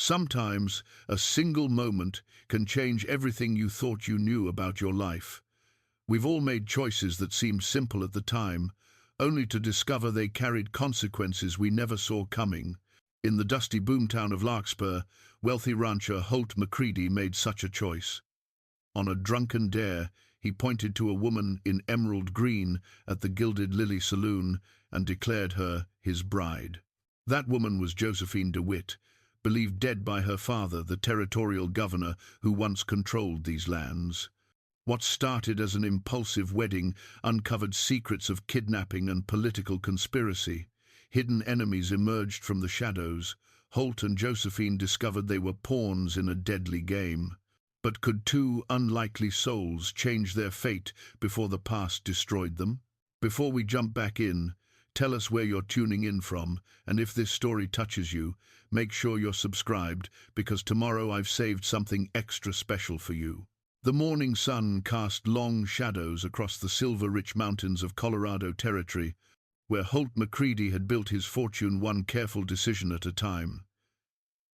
Sometimes a single moment can change everything you thought you knew about your life. We've all made choices that seemed simple at the time, only to discover they carried consequences we never saw coming. In the dusty boomtown of Larkspur, wealthy rancher Holt McCready made such a choice. On a drunken dare, he pointed to a woman in emerald green at the Gilded Lily Saloon and declared her his bride. That woman was Josephine DeWitt, believed dead by her father, the territorial governor who once controlled these lands. What started as an impulsive wedding uncovered secrets of kidnapping and political conspiracy. Hidden enemies emerged from the shadows. Holt and Josephine discovered they were pawns in a deadly game. But could two unlikely souls change their fate before the past destroyed them? Before we jump back in, tell us where you're tuning in from, and if this story touches you, make sure you're subscribed, because tomorrow I've saved something extra special for you. The morning sun cast long shadows across the silver-rich mountains of Colorado Territory, where Holt McCready had built his fortune one careful decision at a time.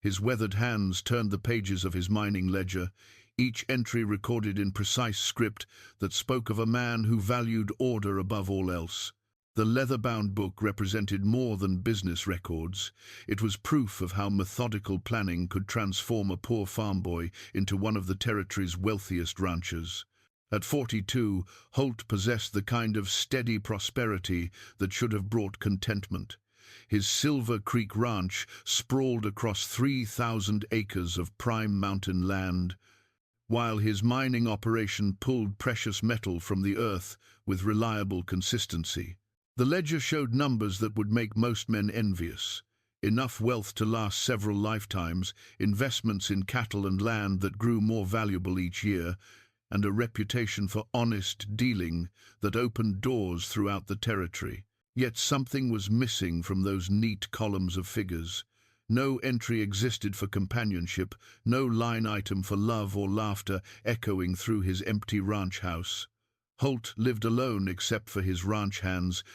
His weathered hands turned the pages of his mining ledger, each entry recorded in precise script that spoke of a man who valued order above all else. The leather-bound book represented more than business records. It was proof of how methodical planning could transform a poor farm boy into one of the territory's wealthiest ranchers. At 42, Holt possessed the kind of steady prosperity that should have brought contentment. His Silver Creek ranch sprawled across 3,000 acres of prime mountain land, while his mining operation pulled precious metal from the earth with reliable consistency. The ledger showed numbers that would make most men envious. Enough wealth to last several lifetimes, investments in cattle and land that grew more valuable each year, and a reputation for honest dealing that opened doors throughout the territory. Yet something was missing from those neat columns of figures. No entry existed for companionship, no line item for love or laughter echoing through his empty ranch house. Holt lived alone except for his ranch hands,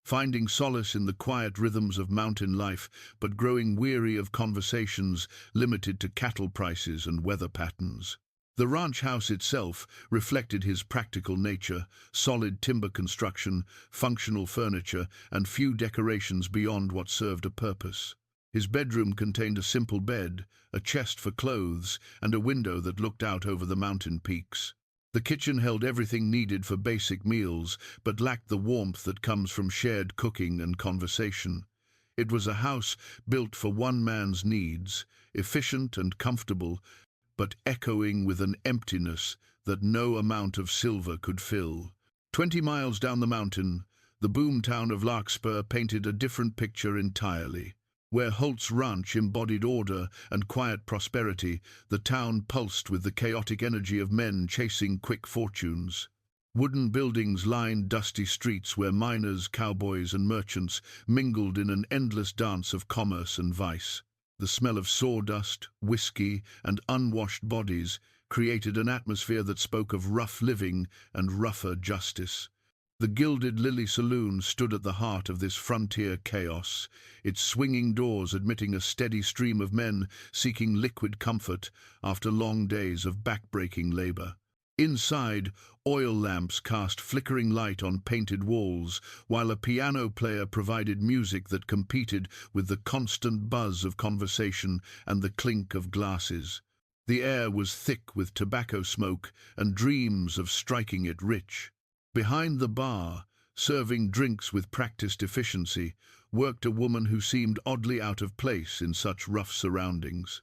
finding solace in the quiet rhythms of mountain life, but growing weary of conversations limited to cattle prices and weather patterns. The ranch house itself reflected his practical nature: solid timber construction, functional furniture, and few decorations beyond what served a purpose. His bedroom contained a simple bed, a chest for clothes, and a window that looked out over the mountain peaks. The kitchen held everything needed for basic meals, but lacked the warmth that comes from shared cooking and conversation. It was a house built for one man's needs, efficient and comfortable, but echoing with an emptiness that no amount of silver could fill. 20 miles down the mountain, the boomtown of Larkspur painted a different picture entirely. Where Holt's ranch embodied order and quiet prosperity, the town pulsed with the chaotic energy of men chasing quick fortunes. Wooden buildings lined dusty streets where miners, cowboys, and merchants mingled in an endless dance of commerce and vice. The smell of sawdust, whiskey, and unwashed bodies created an atmosphere that spoke of rough living and rougher justice. The Gilded Lily Saloon stood at the heart of this frontier chaos, its swinging doors admitting a steady stream of men seeking liquid comfort after long days of back-breaking labor. Inside, oil lamps cast flickering light on painted walls, while a piano player provided music that competed with the constant buzz of conversation and the clink of glasses. The air was thick with tobacco smoke and dreams of striking it rich. Behind the bar, serving drinks with practiced efficiency, worked a woman who seemed oddly out of place in such rough surroundings.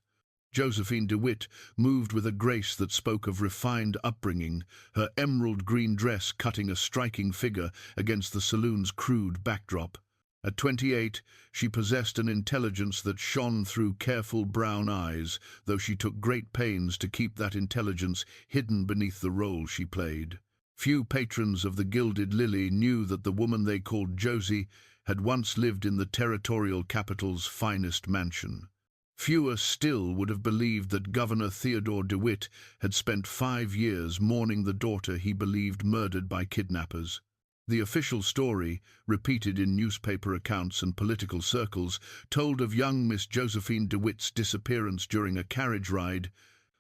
Josephine DeWitt moved with a grace that spoke of refined upbringing, her emerald green dress cutting a striking figure against the saloon's crude backdrop. At 28, she possessed an intelligence that shone through careful brown eyes, though she took great pains to keep that intelligence hidden beneath the role she played. Few patrons of the Gilded Lily knew that the woman they called Josie had once lived in the territorial capital's finest mansion. Fewer still would have believed that Governor Theodore DeWitt had spent 5 years mourning the daughter he believed murdered by kidnappers. The official story, repeated in newspaper accounts and political circles, told of young Miss Josephine DeWitt's disappearance during a carriage ride,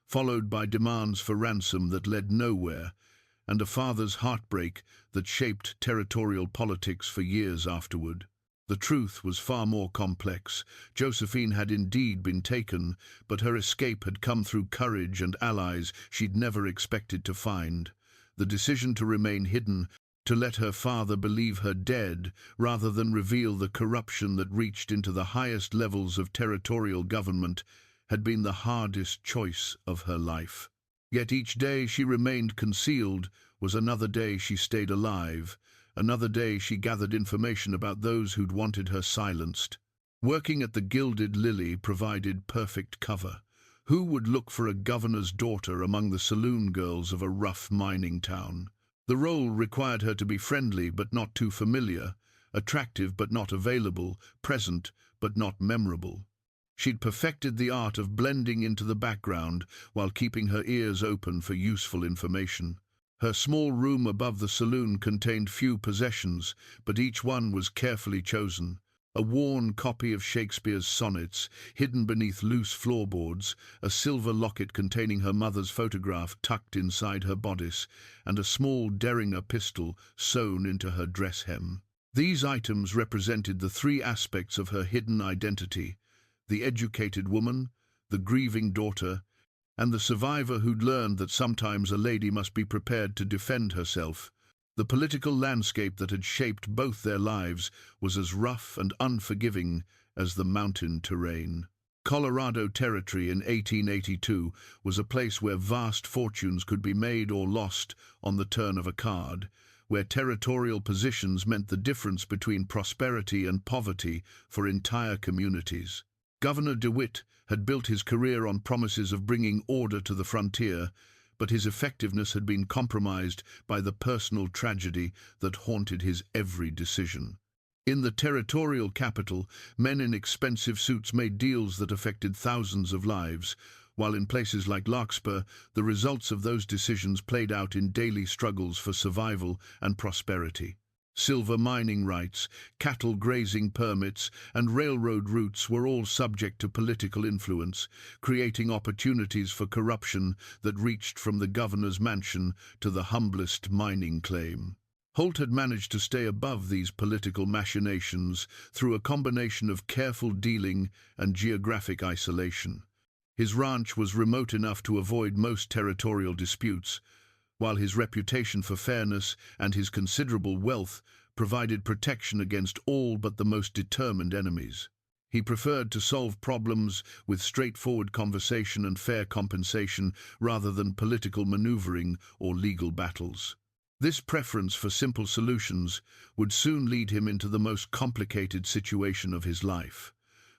followed by demands for ransom that led nowhere, and a father's heartbreak that shaped territorial politics for years afterward. The truth was far more complex. Josephine had indeed been taken, but her escape had come through courage and allies she'd never expected to find. The decision to remain hidden, to let her father believe her dead, rather than reveal the corruption that reached into the highest levels of territorial government, had been the hardest choice of her life. Yet each day she remained concealed was another day she stayed alive, another day she gathered information about those who'd wanted her silenced. Working at the Gilded Lily provided perfect cover. Who would look for a governor's daughter among the saloon girls of a rough mining town? The role required her to be friendly but not too familiar, attractive but not available, present but not memorable. She'd perfected the art of blending into the background while keeping her ears open for useful information. Her small room above the saloon contained few possessions, but each one was carefully chosen. A worn copy of Shakespeare's sonnets, hidden beneath loose floorboards, a silver locket containing her mother's photograph tucked inside her bodice, and a small Derringer pistol sewn into her dress hem. These items represented the three aspects of her hidden identity: the educated woman, the grieving daughter, and the survivor who'd learned that sometimes a lady must be prepared to defend herself. The political landscape that had shaped both their lives was as rough and unforgiving as the mountain terrain. Colorado Territory in 1882 was a place where vast fortunes could be made or lost on the turn of a card, where territorial positions meant the difference between prosperity and poverty for entire communities. Governor DeWitt had built his career on promises of bringing order to the frontier, but his effectiveness had been compromised by the personal tragedy that haunted his every decision. In the territorial capital, men in expensive suits made deals that affected thousands of lives, while in places like Larkspur, the results of those decisions played out in daily struggles for survival and prosperity. Silver mining rights, cattle grazing permits, and railroad routes were all subject to political influence, creating opportunities for corruption that reached from the governor's mansion to the humblest mining claim. Holt had managed to stay above these political machinations through a combination of careful dealing and geographic isolation. His ranch was remote enough to avoid most territorial disputes, while his reputation for fairness and his considerable wealth provided protection against all but the most determined enemies. He preferred to solve problems with straightforward conversation and fair compensation rather than political maneuvering or legal battles. This preference for simple solutions would soon lead him into the most complicated situation of his life.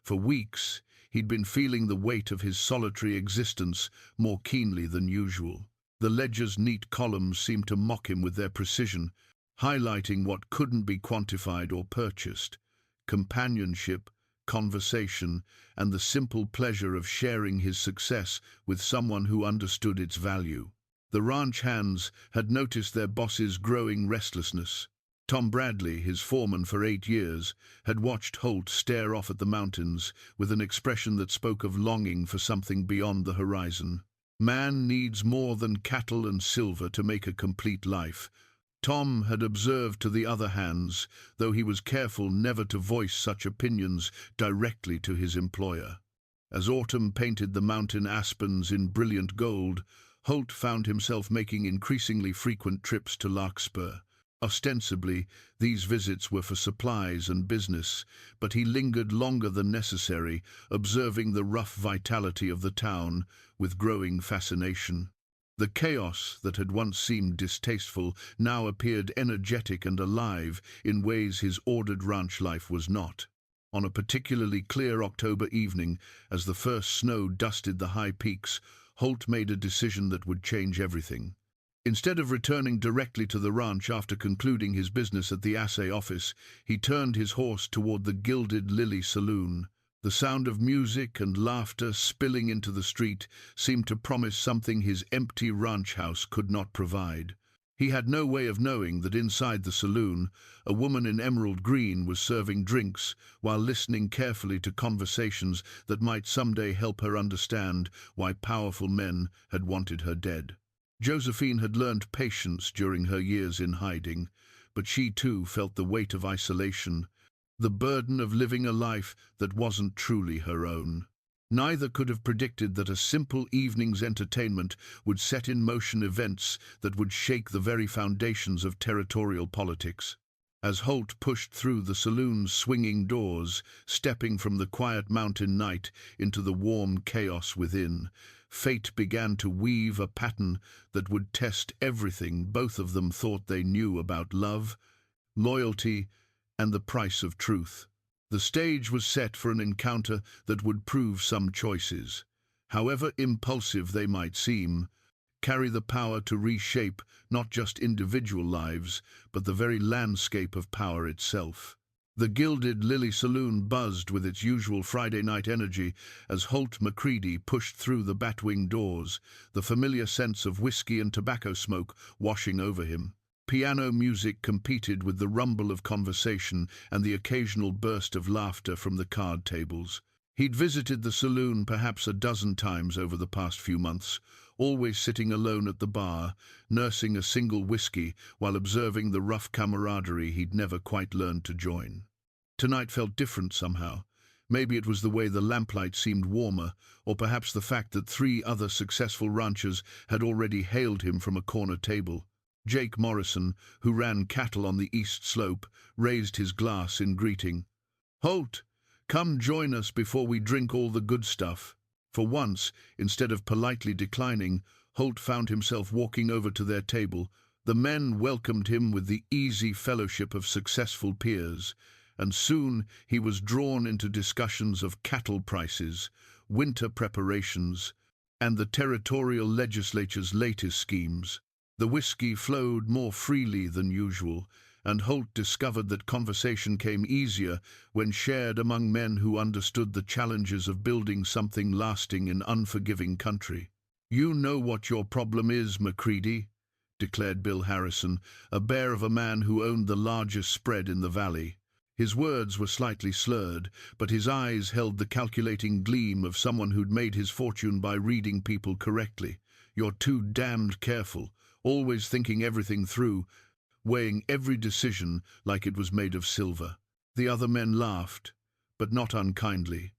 For weeks, he'd been feeling the weight of his solitary existence more keenly than usual. The ledger's neat columns seemed to mock him with their precision, highlighting what couldn't be quantified or purchased: companionship, conversation, and the simple pleasure of sharing his success with someone who understood its value. The ranch hands had noticed their boss's growing restlessness. Tom Bradley, his foreman for 8 years, had watched Holt stare off at the mountains with an expression that spoke of longing for something beyond the horizon. Man needs more than cattle and silver to make a complete life. Tom had observed to the other hands, though he was careful never to voice such opinions directly to his employer. As autumn painted the mountain aspens in brilliant gold, Holt found himself making increasingly frequent trips to Larkspur. Ostensibly, these visits were for supplies and business, but he lingered longer than necessary, observing the rough vitality of the town with growing fascination. The chaos that had once seemed distasteful now appeared energetic and alive in ways his ordered ranch life was not. On a particularly clear October evening, as the first snow dusted the high peaks, Holt made a decision that would change everything. Instead of returning directly to the ranch after concluding his business at the assay office, he turned his horse toward the Gilded Lily Saloon. The sound of music and laughter spilling into the street seemed to promise something his empty ranch house could not provide. He had no way of knowing that inside the saloon, a woman in emerald green was serving drinks while listening carefully to conversations that might someday help her understand why powerful men had wanted her dead. Josephine had learned patience during her years in hiding, but she too felt the weight of isolation, the burden of living a life that wasn't truly her own. Neither could have predicted that a simple evening's entertainment would set in motion events that would shake the very foundations of territorial politics. As Holt pushed through the saloon's swinging doors, stepping from the quiet mountain night into the warm chaos within, fate began to weave a pattern that would test everything both of them thought they knew about love, loyalty, and the price of truth. The stage was set for an encounter that would prove some choices, however impulsive they might seem, carry the power to reshape not just individual lives, but the very landscape of power itself. The Gilded Lily Saloon buzzed with its usual Friday night energy as Holt McCready pushed through the batwing doors, the familiar sense of whiskey and tobacco smoke washing over him. Piano music competed with the rumble of conversation and the occasional burst of laughter from the card tables. He'd visited the saloon perhaps a dozen times over the past few months, always sitting alone at the bar, nursing a single whiskey while observing the rough camaraderie he'd never quite learned to join. Tonight felt different somehow. Maybe it was the way the lamplight seemed warmer, or perhaps the fact that 3 other successful ranchers had already hailed him from a corner table. Jake Morrison, who ran cattle on the east slope, raised his glass in greeting. "Holt, come join us before we drink all the good stuff." For once, instead of politely declining, Holt found himself walking over to their table. The men welcomed him with the easy fellowship of successful peers, and soon he was drawn into discussions of cattle prices, winter preparations, and the territorial legislature's latest schemes. The whiskey flowed more freely than usual, and Holt discovered that conversation came easier when shared among men who understood the challenges of building something lasting in unforgiving country. "You know what your problem is, McCready," declared Bill Harrison, a bear of a man who owned the largest spread in the valley. His words were slightly slurred, but his eyes held the calculating gleam of someone who'd made his fortune by reading people correctly. "You're too damned careful, always thinking everything through, weighing every decision like it was made of silver." The other men laughed, but not unkindly.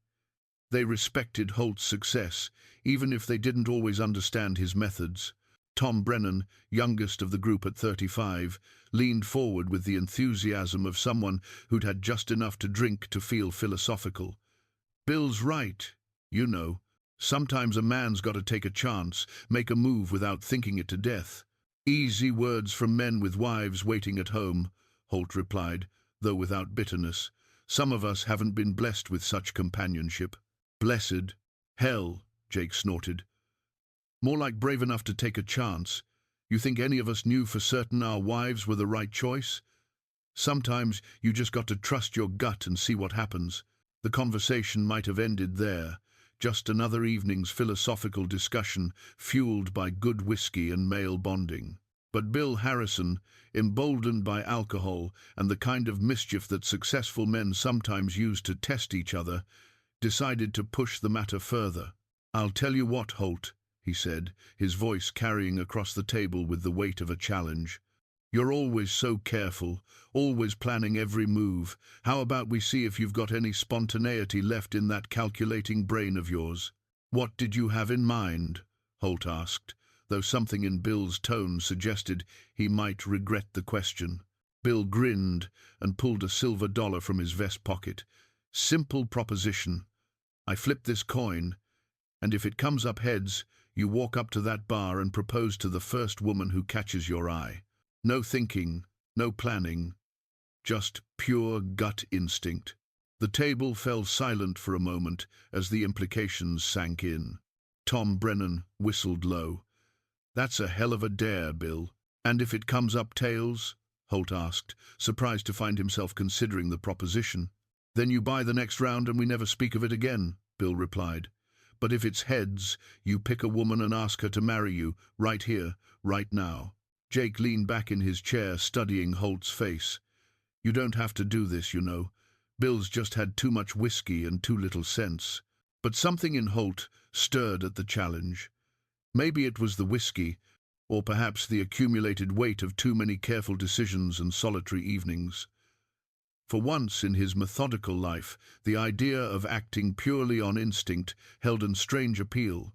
They respected Holt's success, even if they didn't always understand his methods. Tom Brennan, youngest of the group at 35, leaned forward with the enthusiasm of someone who'd had just enough to drink to feel philosophical. "Bill's right, you know. Sometimes a man's got to take a chance, make a move without thinking it to death." "Easy words from men with wives waiting at home," Holt replied, though without bitterness. "Some of us haven't been blessed with such companionship." "Blessed? Hell," Jake snorted. "More like brave enough to take a chance. You think any of us knew for certain our wives were the right choice? Sometimes you just got to trust your gut and see what happens." The conversation might have ended there, just another evening's philosophical discussion fueled by good whiskey and male bonding. But Bill Harrison, emboldened by alcohol and the kind of mischief that successful men sometimes use to test each other, decided to push the matter further. "I'll tell you what, Holt," he said, his voice carrying across the table with the weight of a challenge. "You're always so careful, always planning every move. How about we see if you've got any spontaneity left in that calculating brain of yours?" "What did you have in mind?" Holt asked, though something in Bill's tone suggested he might regret the question. Bill grinned and pulled a silver dollar from his vest pocket. "Simple proposition. I flip this coin, and if it comes up heads, you walk up to that bar and propose to the first woman who catches your eye. No thinking, no planning, just pure gut instinct." The table fell silent for a moment as the implications sank in. Tom Brennan whistled low. "That's a hell of a dare, Bill." "And if it comes up tails?" Holt asked, surprised to find himself considering the proposition. "Then you buy the next round and we never speak of it again," Bill replied. "But if it's heads, you pick a woman and ask her to marry you, right here, right now." Jake leaned back in his chair, studying Holt's face. "You don't have to do this, you know. Bill's just had too much whiskey and too little sense." But something in Holt stirred at the challenge. Maybe it was the whiskey, or perhaps the accumulated weight of too many careful decisions and solitary evenings. For once in his methodical life, the idea of acting purely on instinct held a strange appeal.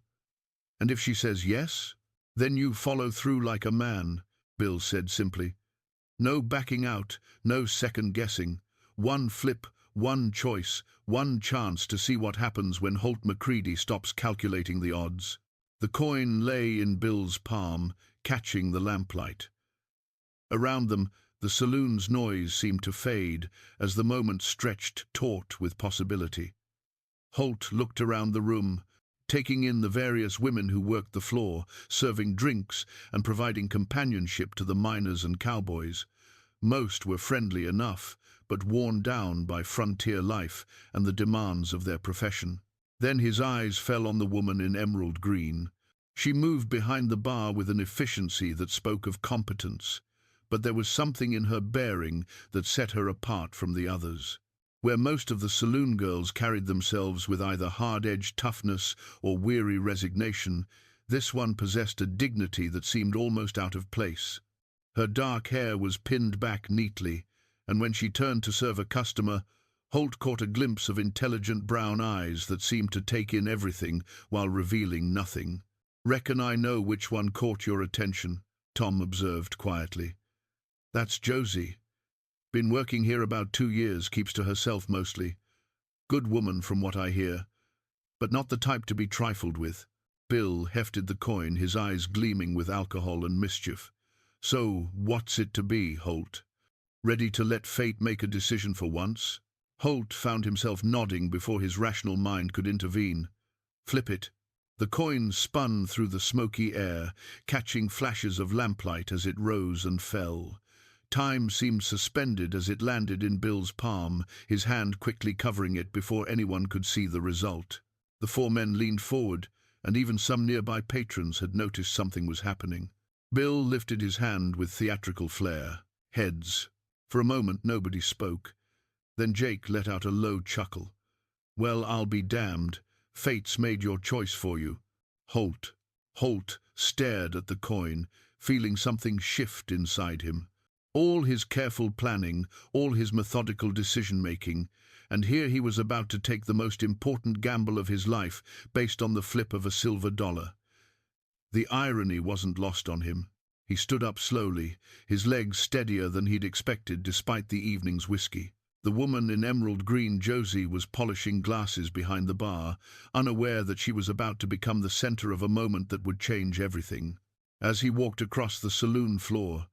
"And if she says yes, then you follow through like a man," Bill said simply. "No backing out, no second-guessing. One flip, one choice, one chance to see what happens when Holt McCready stops calculating the odds." The coin lay in Bill's palm, catching the lamplight. Around them, the saloon's noise seemed to fade as the moment stretched taut with possibility. Holt looked around the room, taking in the various women who worked the floor, serving drinks and providing companionship to the miners and cowboys. Most were friendly enough, but worn down by frontier life and the demands of their profession. Then his eyes fell on the woman in emerald green. She moved behind the bar with an efficiency that spoke of competence, but there was something in her bearing that set her apart from the others. Where most of the saloon girls carried themselves with either hard-edged toughness or weary resignation, this one possessed a dignity that seemed almost out of place. Her dark hair was pinned back neatly, and when she turned to serve a customer, Holt caught a glimpse of intelligent brown eyes that seemed to take in everything while revealing nothing. "Reckon I know which one caught your attention," Tom observed quietly. "That's Josie. Been working here about 2 years, keeps to herself mostly. Good woman from what I hear, but not the type to be trifled with." Bill hefted the coin, his eyes gleaming with alcohol and mischief. "So, what's it to be, Holt? Ready to let fate make a decision for once?" Holt found himself nodding before his rational mind could intervene. "Flip it." The coin spun through the smoky air, catching flashes of lamplight as it rose and fell. Time seemed suspended as it landed in Bill's palm, his hand quickly covering it before anyone could see the result. The 4 men leaned forward, and even some nearby patrons had noticed something was happening. Bill lifted his hand with theatrical flair. Heads. For a moment nobody spoke. Then Jake let out a low chuckle. "Well, I'll be damned. Fate's made your choice for you." Holt stared at the coin, feeling something shift inside him. All his careful planning, all his methodical decision-making, and here he was about to take the most important gamble of his life based on the flip of a silver dollar. The irony wasn't lost on him. He stood up slowly, his legs steadier than he'd expected despite the evening's whiskey. The woman in emerald green, Josie, was polishing glasses behind the bar, unaware that she was about to become the center of a moment that would change everything. As he walked across the saloon floor,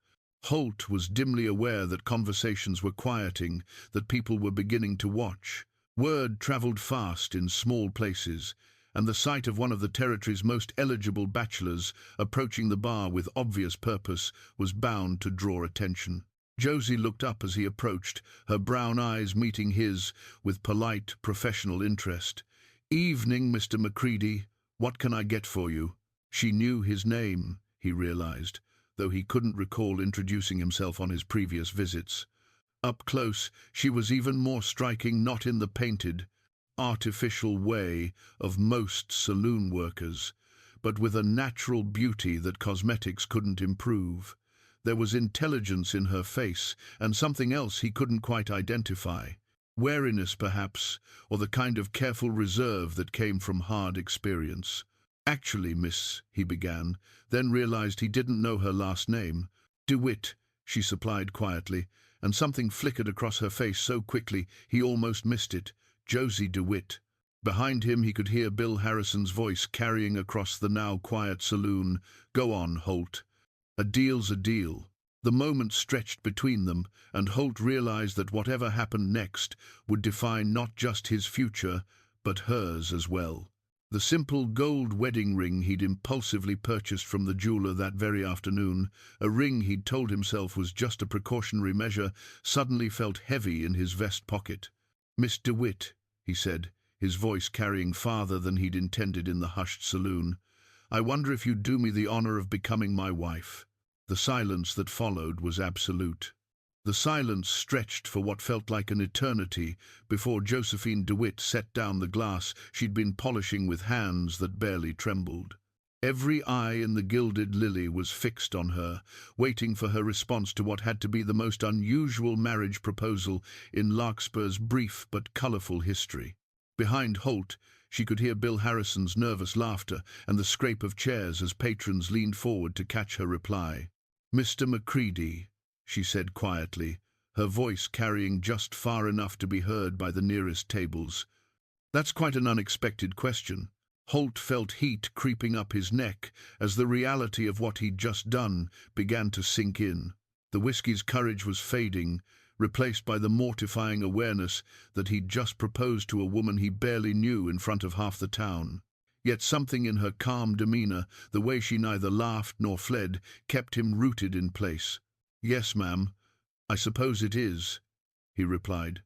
Holt was dimly aware that conversations were quieting, that people were beginning to watch. Word traveled fast in small places, and the sight of one of the territory's most eligible bachelors approaching the bar with obvious purpose was bound to draw attention. Josie looked up as he approached, her brown eyes meeting his with polite, professional interest. "Evening, Mr. McCready. What can I get for you?" She knew his name, he realized, though he couldn't recall introducing himself on his previous visits. Up close, she was even more striking, not in the painted, artificial way of most saloon workers, but with a natural beauty that cosmetics couldn't improve. There was intelligence in her face, and something else he couldn't quite identify. Wariness, perhaps, or the kind of careful reserve that came from hard experience. "Actually, miss," he began, then realized he didn't know her last name. "DeWitt," she supplied quietly, and something flickered across her face so quickly he almost missed it. Josie DeWitt. Behind him he could hear Bill Harrison's voice carrying across the now quiet saloon. "Go on, Holt. A deal's a deal." The moment stretched between them, and Holt realized that whatever happened next would define not just his future, but hers as well. The simple gold wedding ring he'd impulsively purchased from the jeweler that very afternoon, a ring he'd told himself was just a precautionary measure, suddenly felt heavy in his vest pocket. "Miss DeWitt," he said, his voice carrying farther than he'd intended in the hushed saloon, "I wonder if you'd do me the honor of becoming my wife." The silence that followed was absolute. The silence stretched for what felt like an eternity before Josephine DeWitt set down the glass she'd been polishing with hands that barely trembled. Every eye in the Gilded Lily was fixed on her, waiting for her response to what had to be the most unusual marriage proposal in Larkspur's brief but colourful history. Behind Holt, she could hear Bill Harrison's nervous laughter and the scrape of chairs as patrons leaned forward to catch her reply. "Mr. McCready," she said quietly, her voice carrying just far enough to be heard by the nearest tables. "That's quite an unexpected question." Holt felt heat creeping up his neck as the reality of what he'd just done began to sink in. The whiskey's courage was fading, replaced by the mortifying awareness that he'd just proposed to a woman he barely knew in front of half the town. Yet something in her calm demeanour, the way she neither laughed nor fled, kept him rooted in place. "Yes, ma'am, I suppose it is," he replied.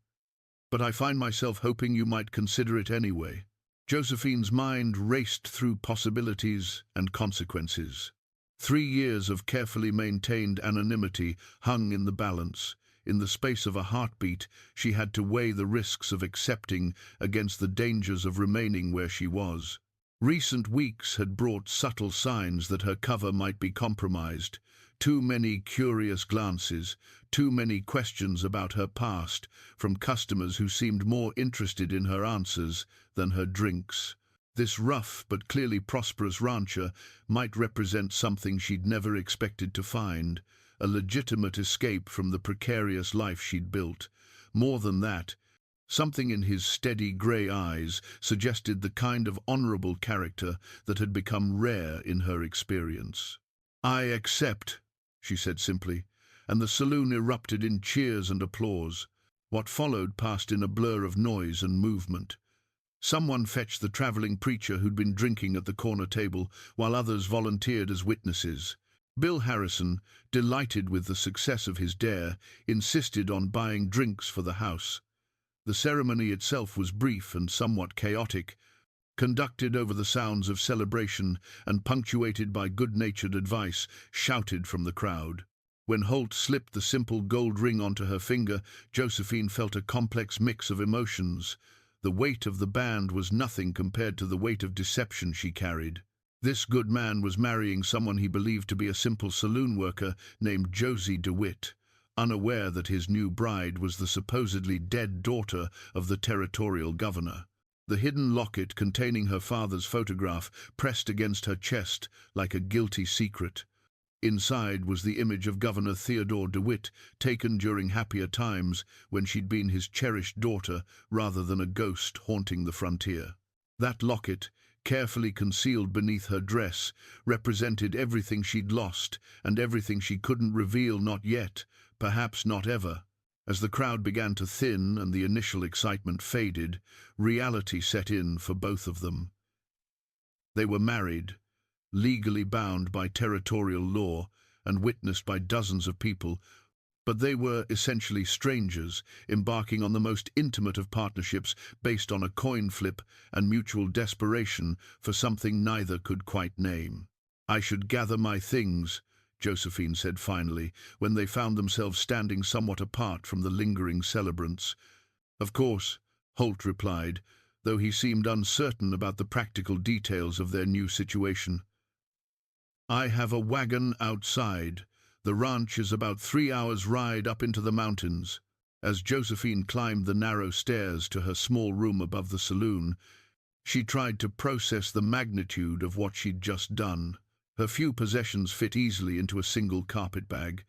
"But I find myself hoping you might consider it anyway." Josephine's mind raced through possibilities and consequences. 3 years of carefully maintained anonymity hung in the balance. In the space of a heartbeat, she had to weigh the risks of accepting against the dangers of remaining where she was. Recent weeks had brought subtle signs that her cover might be compromised. Too many curious glances, too many questions about her past from customers who seemed more interested in her answers than her drinks. This rough but clearly prosperous rancher might represent something she'd never expected to find, a legitimate escape from the precarious life she'd built. More than that, something in his steady grey eyes suggested the kind of honourable character that had become rare in her experience. "I accept," she said simply, and the saloon erupted in cheers and applause. What followed passed in a blur of noise and movement. Someone fetched the travelling preacher who'd been drinking at the corner table, while others volunteered as witnesses. Bill Harrison, delighted with the success of his dare, insisted on buying drinks for the house. The ceremony itself was brief and somewhat chaotic, conducted over the sounds of celebration and punctuated by good-natured advice shouted from the crowd. When Holt slipped the simple gold ring onto her finger, Josephine felt a complex mix of emotions. The weight of the band was nothing compared to the weight of deception she carried. This good man was marrying someone he believed to be a simple saloon worker named Josie DeWitt, unaware that his new bride was the supposedly dead daughter of the territorial governor. The hidden locket containing her father's photograph pressed against her chest like a guilty secret. Inside was the image of Governor Theodore DeWitt, taken during happier times when she'd been his cherished daughter rather than a ghost haunting the frontier. That locket, carefully concealed beneath her dress, represented everything she'd lost and everything she couldn't reveal, not yet, perhaps not ever. As the crowd began to thin and the initial excitement faded, reality set in for both of them. They were married, legally bound by territorial law and witnessed by dozens of people, but they were essentially strangers, embarking on the most intimate of partnerships based on a coin flip and mutual desperation for something neither could quite name. "I should gather my things," Josephine said finally, when they found themselves standing somewhat apart from the lingering celebrants. "Of course," Holt replied, though he seemed uncertain about the practical details of their new situation. "I have a wagon outside. The ranch is about 3 hours' ride up into the mountains." As Josephine climbed the narrow stairs to her small room above the saloon, she tried to process the magnitude of what she'd just done. Her few possessions fit easily into a single carpet bag: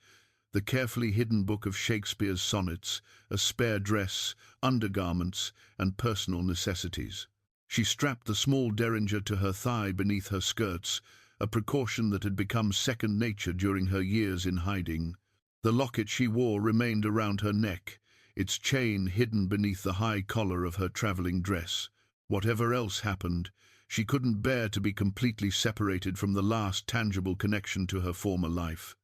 the carefully hidden book of Shakespeare's sonnets, a spare dress, undergarments, and personal necessities. She strapped the small derringer to her thigh beneath her skirts, a precaution that had become second nature during her years in hiding. The locket she wore remained around her neck, its chain hidden beneath the high collar of her travelling dress. Whatever else happened, she couldn't bear to be completely separated from the last tangible connection to her former life.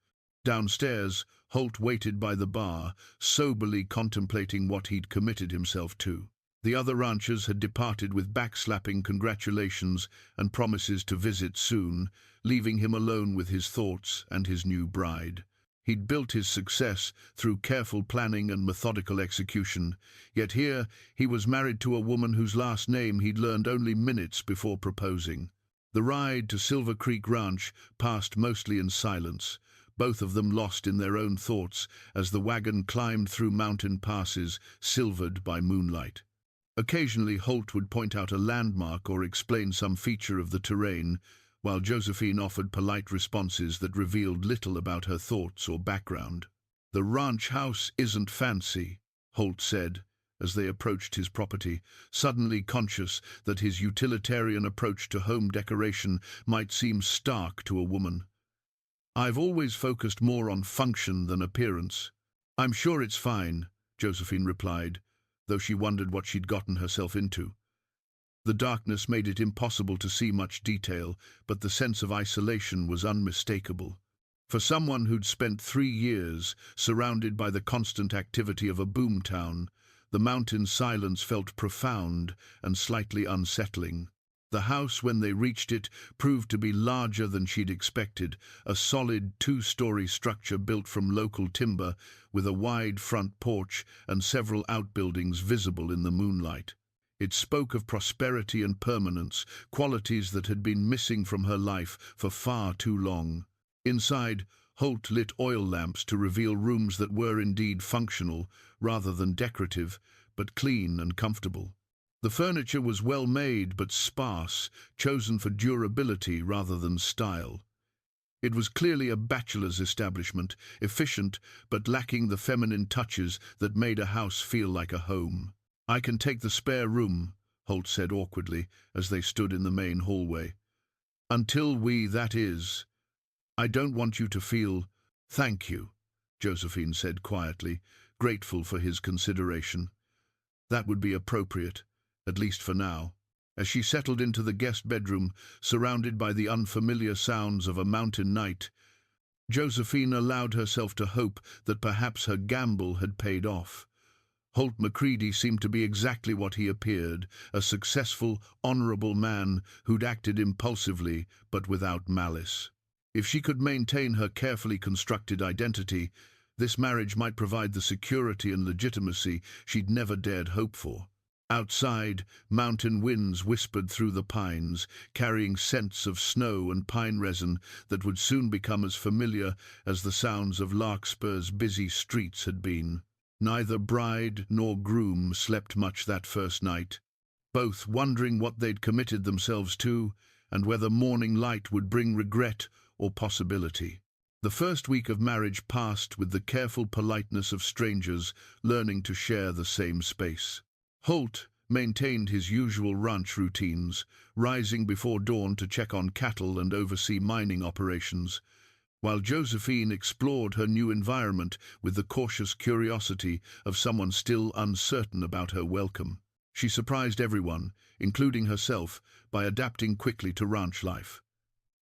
Downstairs, Holt waited by the bar, soberly contemplating what he'd committed himself to. The other ranchers had departed with backslapping congratulations and promises to visit soon, leaving him alone with his thoughts and his new bride. He'd built his success through careful planning and methodical execution, yet here he was married to a woman whose last name he'd learned only minutes before proposing. The ride to Silver Creek Ranch passed mostly in silence, both of them lost in their own thoughts as the wagon climbed through mountain passes silvered by moonlight. Occasionally Holt would point out a landmark or explain some feature of the terrain, while Josephine offered polite responses that revealed little about her thoughts or background. "The ranch house isn't fancy," Holt said, as they approached his property, suddenly conscious that his utilitarian approach to home decoration might seem stark to a woman. "I've always focused more on function than appearance." "I'm sure it's fine," Josephine replied, though she wondered what she'd gotten herself into. The darkness made it impossible to see much detail, but the sense of isolation was unmistakable. For someone who'd spent 3 years surrounded by the constant activity of a boomtown, the mountain silence felt profound and slightly unsettling. The house, when they reached it, proved to be larger than she'd expected, a solid 2-story structure built from local timber with a wide front porch and several outbuildings visible in the moonlight. It spoke of prosperity and permanence, qualities that had been missing from her life for far too long. Inside, Holt lit oil lamps to reveal rooms that were indeed functional, rather than decorative, but clean and comfortable. The furniture was well made but sparse, chosen for durability rather than style. It was clearly a bachelor's establishment, efficient but lacking the feminine touches that made a house feel like a home. "I can take the spare room," Holt said awkwardly as they stood in the main hallway. That is. I don't want you to feel—" "Thank you," Josephine said quietly, grateful for his consideration. That would be appropriate, at least for now. As she settled into the guest bedroom, surrounded by the unfamiliar sounds of a mountain night, Josephine allowed herself to hope that perhaps her gamble had paid off. Holt McCready seemed to be exactly what he appeared, a successful, honorable man who'd acted impulsively but without malice. If she could maintain her carefully constructed identity, this marriage might provide the security and legitimacy she'd never dared hope for. Outside, mountain winds whispered through the pines, carrying scents of snow and pine resin that would soon become as familiar as the sounds of Larkspur's busy streets had been. Neither bride nor groom slept much that first night, both wondering what they'd committed themselves to and whether morning light would bring regret or possibility. The first week of marriage passed with the careful politeness of strangers learning to share the same space. Holt maintained his usual ranch routines, rising before dawn to check on cattle and oversee mining operations, while Josephine explored her new environment with the cautious curiosity of someone still uncertain about her welcome. She surprised everyone, including herself, by adapting quickly to ranch life.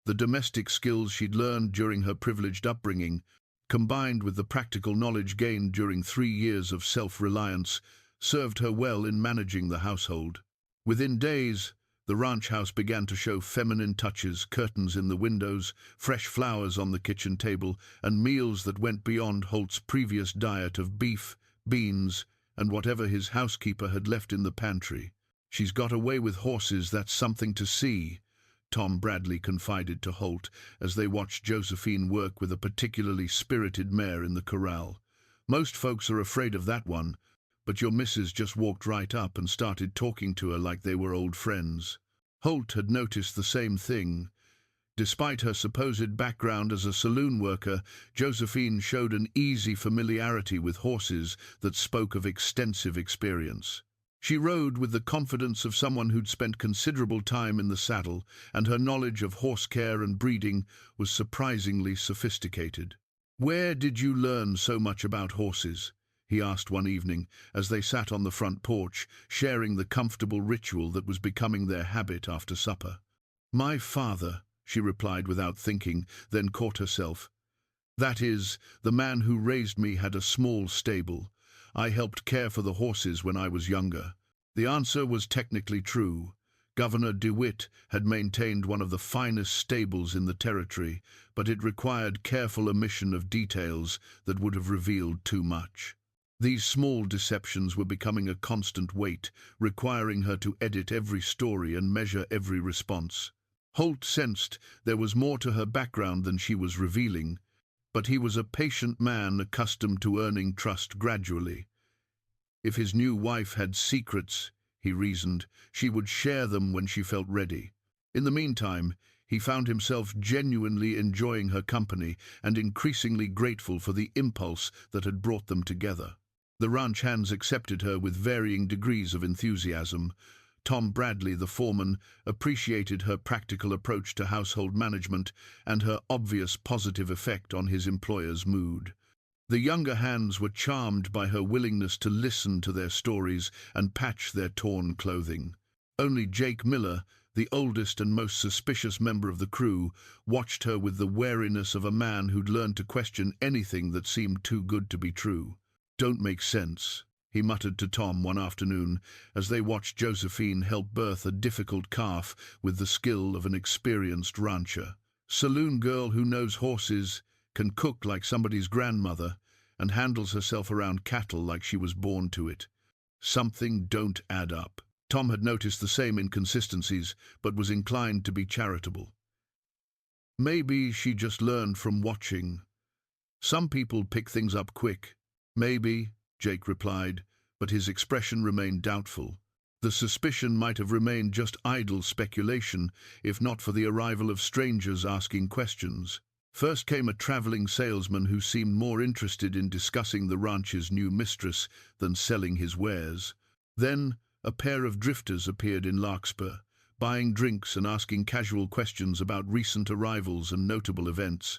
The domestic skills she'd learned during her privileged upbringing, combined with the practical knowledge gained during 3 years of self-reliance, served her well in managing the household. Within days, the ranch house began to show feminine touches, curtains in the windows, fresh flowers on the kitchen table, and meals that went beyond Holt's previous diet of beef, beans, and whatever his housekeeper had left in the pantry. "She's got away with horses, that's something to see," Tom Bradley confided to Holt as they watched Josephine work with a particularly spirited mare in the corral. "Most folks are afraid of that one, but your missus just walked right up and started talking to her like they were old friends." Holt had noticed the same thing. Despite her supposed background as a saloon worker, Josephine showed an easy familiarity with horses that spoke of extensive experience. She rode with the confidence of someone who'd spent considerable time in the saddle, and her knowledge of horse care and breeding was surprisingly sophisticated. "Where did you learn so much about horses?" he asked one evening as they sat on the front porch, sharing the comfortable ritual that was becoming their habit after supper. "My father," she replied without thinking, then caught herself. "That is, the man who raised me had a small stable. I helped care for the horses when I was younger." The answer was technically true. Governor DeWitt had maintained one of the finest stables in the territory, but it required careful omission of details that would have revealed too much. These small deceptions were becoming a constant weight, requiring her to edit every story and measure every response. Holt sensed there was more to her background than she was revealing, but he was a patient man accustomed to earning trust gradually. If his new wife had secrets, he reasoned, she would share them when she felt ready. In the meantime, he found himself genuinely enjoying her company and increasingly grateful for the impulse that had brought them together. The ranch hands accepted her with varying degrees of enthusiasm. Tom Bradley, the foreman, appreciated her practical approach to household management and her obvious positive effect on his employer's mood. The younger hands were charmed by her willingness to listen to their stories and patch their torn clothing. Only Jake Miller, the oldest and most suspicious member of the crew, watched her with the wariness of a man who'd learned to question anything that seemed too good to be true. "Don't make sense," he muttered to Tom one afternoon as they watched Josephine help birth a difficult calf with the skill of an experienced rancher. "Saloon girl who knows horses, can cook like somebody's grandmother, and handles herself around cattle like she was born to it. Something don't add up." Tom had noticed the same inconsistencies, but was inclined to be charitable. "Maybe she just learned from watching. Some people pick things up quick." "Maybe," Jake replied, but his expression remained doubtful. The suspicion might have remained just idle speculation, if not for the arrival of strangers asking questions. First came a traveling salesman who seemed more interested in discussing the ranch's new mistress than selling his wares. Then a pair of drifters appeared in Larkspur, buying drinks and asking casual questions about recent arrivals and notable events.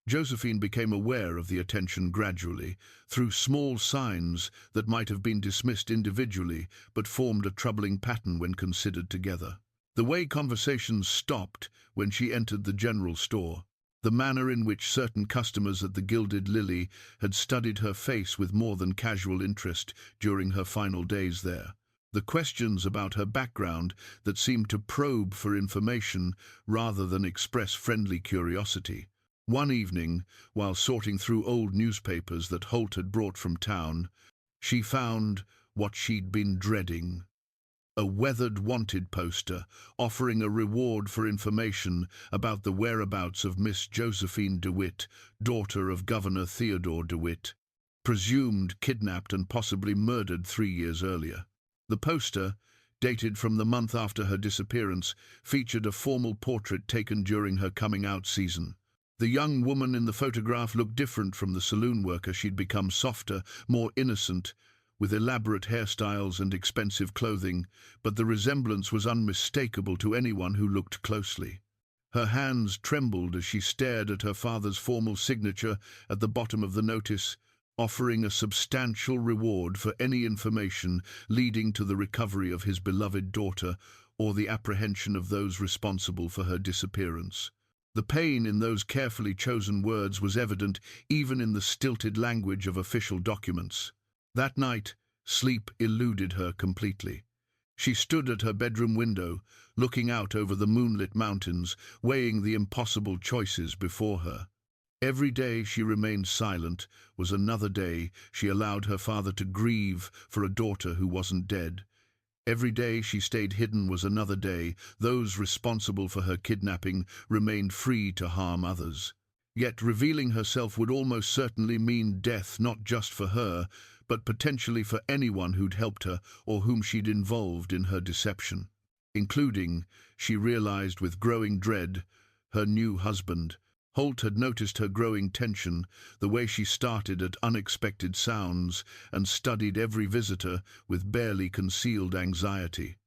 Josephine became aware of the attention gradually, through small signs that might have been dismissed individually but formed a troubling pattern when considered together. The way conversations stopped when she entered the general store, the manner in which certain customers at the Gilded Lily had studied her face with more than casual interest during her final days there, the questions about her background that seemed to probe for information rather than express friendly curiosity. One evening, while sorting through old newspapers that Holt had brought from town, she found what she'd been dreading: a weathered wanted poster offering a reward for information about the whereabouts of Miss Josephine DeWitt, daughter of Governor Theodore DeWitt, presumed kidnapped and possibly murdered 3 years earlier. The poster, dated from the month after her disappearance, featured a formal portrait taken during her coming-out season. The young woman in the photograph looked different from the saloon worker she'd become: softer, more innocent, with elaborate hairstyles and expensive clothing, but the resemblance was unmistakable to anyone who looked closely. Her hands trembled as she stared at her father's formal signature at the bottom of the notice, offering a substantial reward for any information leading to the recovery of his beloved daughter or the apprehension of those responsible for her disappearance. The pain in those carefully chosen words was evident even in the stilted language of official documents. That night, sleep eluded her completely. She stood at her bedroom window, looking out over the moonlit mountains, weighing the impossible choices before her. Every day she remained silent was another day she allowed her father to grieve for a daughter who wasn't dead. Every day she stayed hidden was another day those responsible for her kidnapping remained free to harm others. Yet revealing herself would almost certainly mean death, not just for her, but potentially for anyone who'd helped her or whom she'd involved in her deception, including, she realized with growing dread, her new husband. Holt had noticed her growing tension, the way she started at unexpected sounds and studied every visitor with barely concealed anxiety.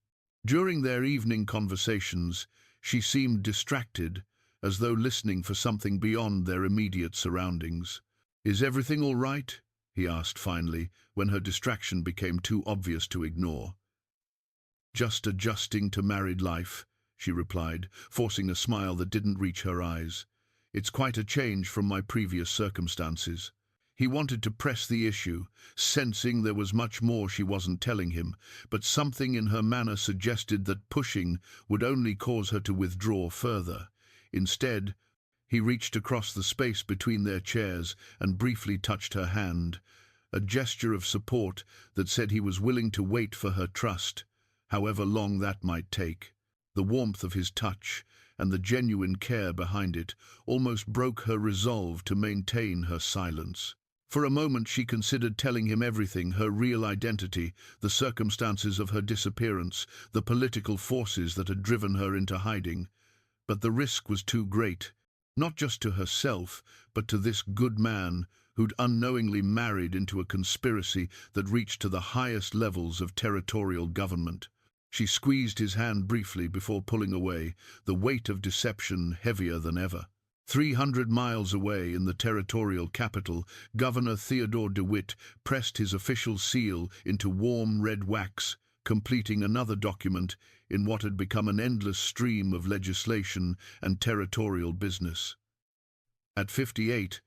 During their evening conversations, she seemed distracted, as though listening for something beyond their immediate surroundings. "Is everything all right?" he asked finally, when her distraction became too obvious to ignore. "Just adjusting to married life," she replied, forcing a smile that didn't reach her eyes. "It's quite a change from my previous circumstances." He wanted to press the issue, sensing there was much more she wasn't telling him, but something in her manner suggested that pushing would only cause her to withdraw further. Instead, he reached across the space between their chairs and briefly touched her hand, a gesture of support that said he was willing to wait for her trust, however long that might take. The warmth of his touch and the genuine care behind it almost broke her resolve to maintain her silence. For a moment she considered telling him everything, her real identity, the circumstances of her disappearance, the political forces that had driven her into hiding. But the risk was too great, not just to herself, but to this good man who'd unknowingly married into a conspiracy that reached to the highest levels of territorial government. She squeezed his hand briefly before pulling away, the weight of deception heavier than ever. 300 miles away in the territorial capital, Governor Theodore DeWitt pressed his official seal into warm red wax, completing another document in what had become an endless stream of legislation and territorial business. At 58,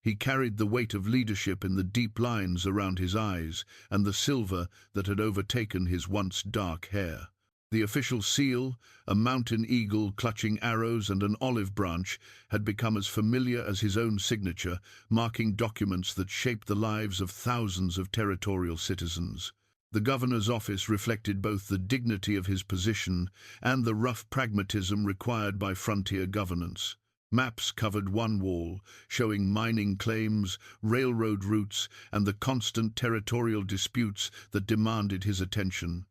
he carried the weight of leadership in the deep lines around his eyes and the silver that had overtaken his once dark hair. The official seal, a mountain eagle clutching arrows and an olive branch, had become as familiar as his own signature, marking documents that shaped the lives of thousands of territorial citizens. The governor's office reflected both the dignity of his position and the rough pragmatism required by frontier governance. Maps covered one wall, showing mining claims, railroad routes, and the constant territorial disputes that demanded his attention.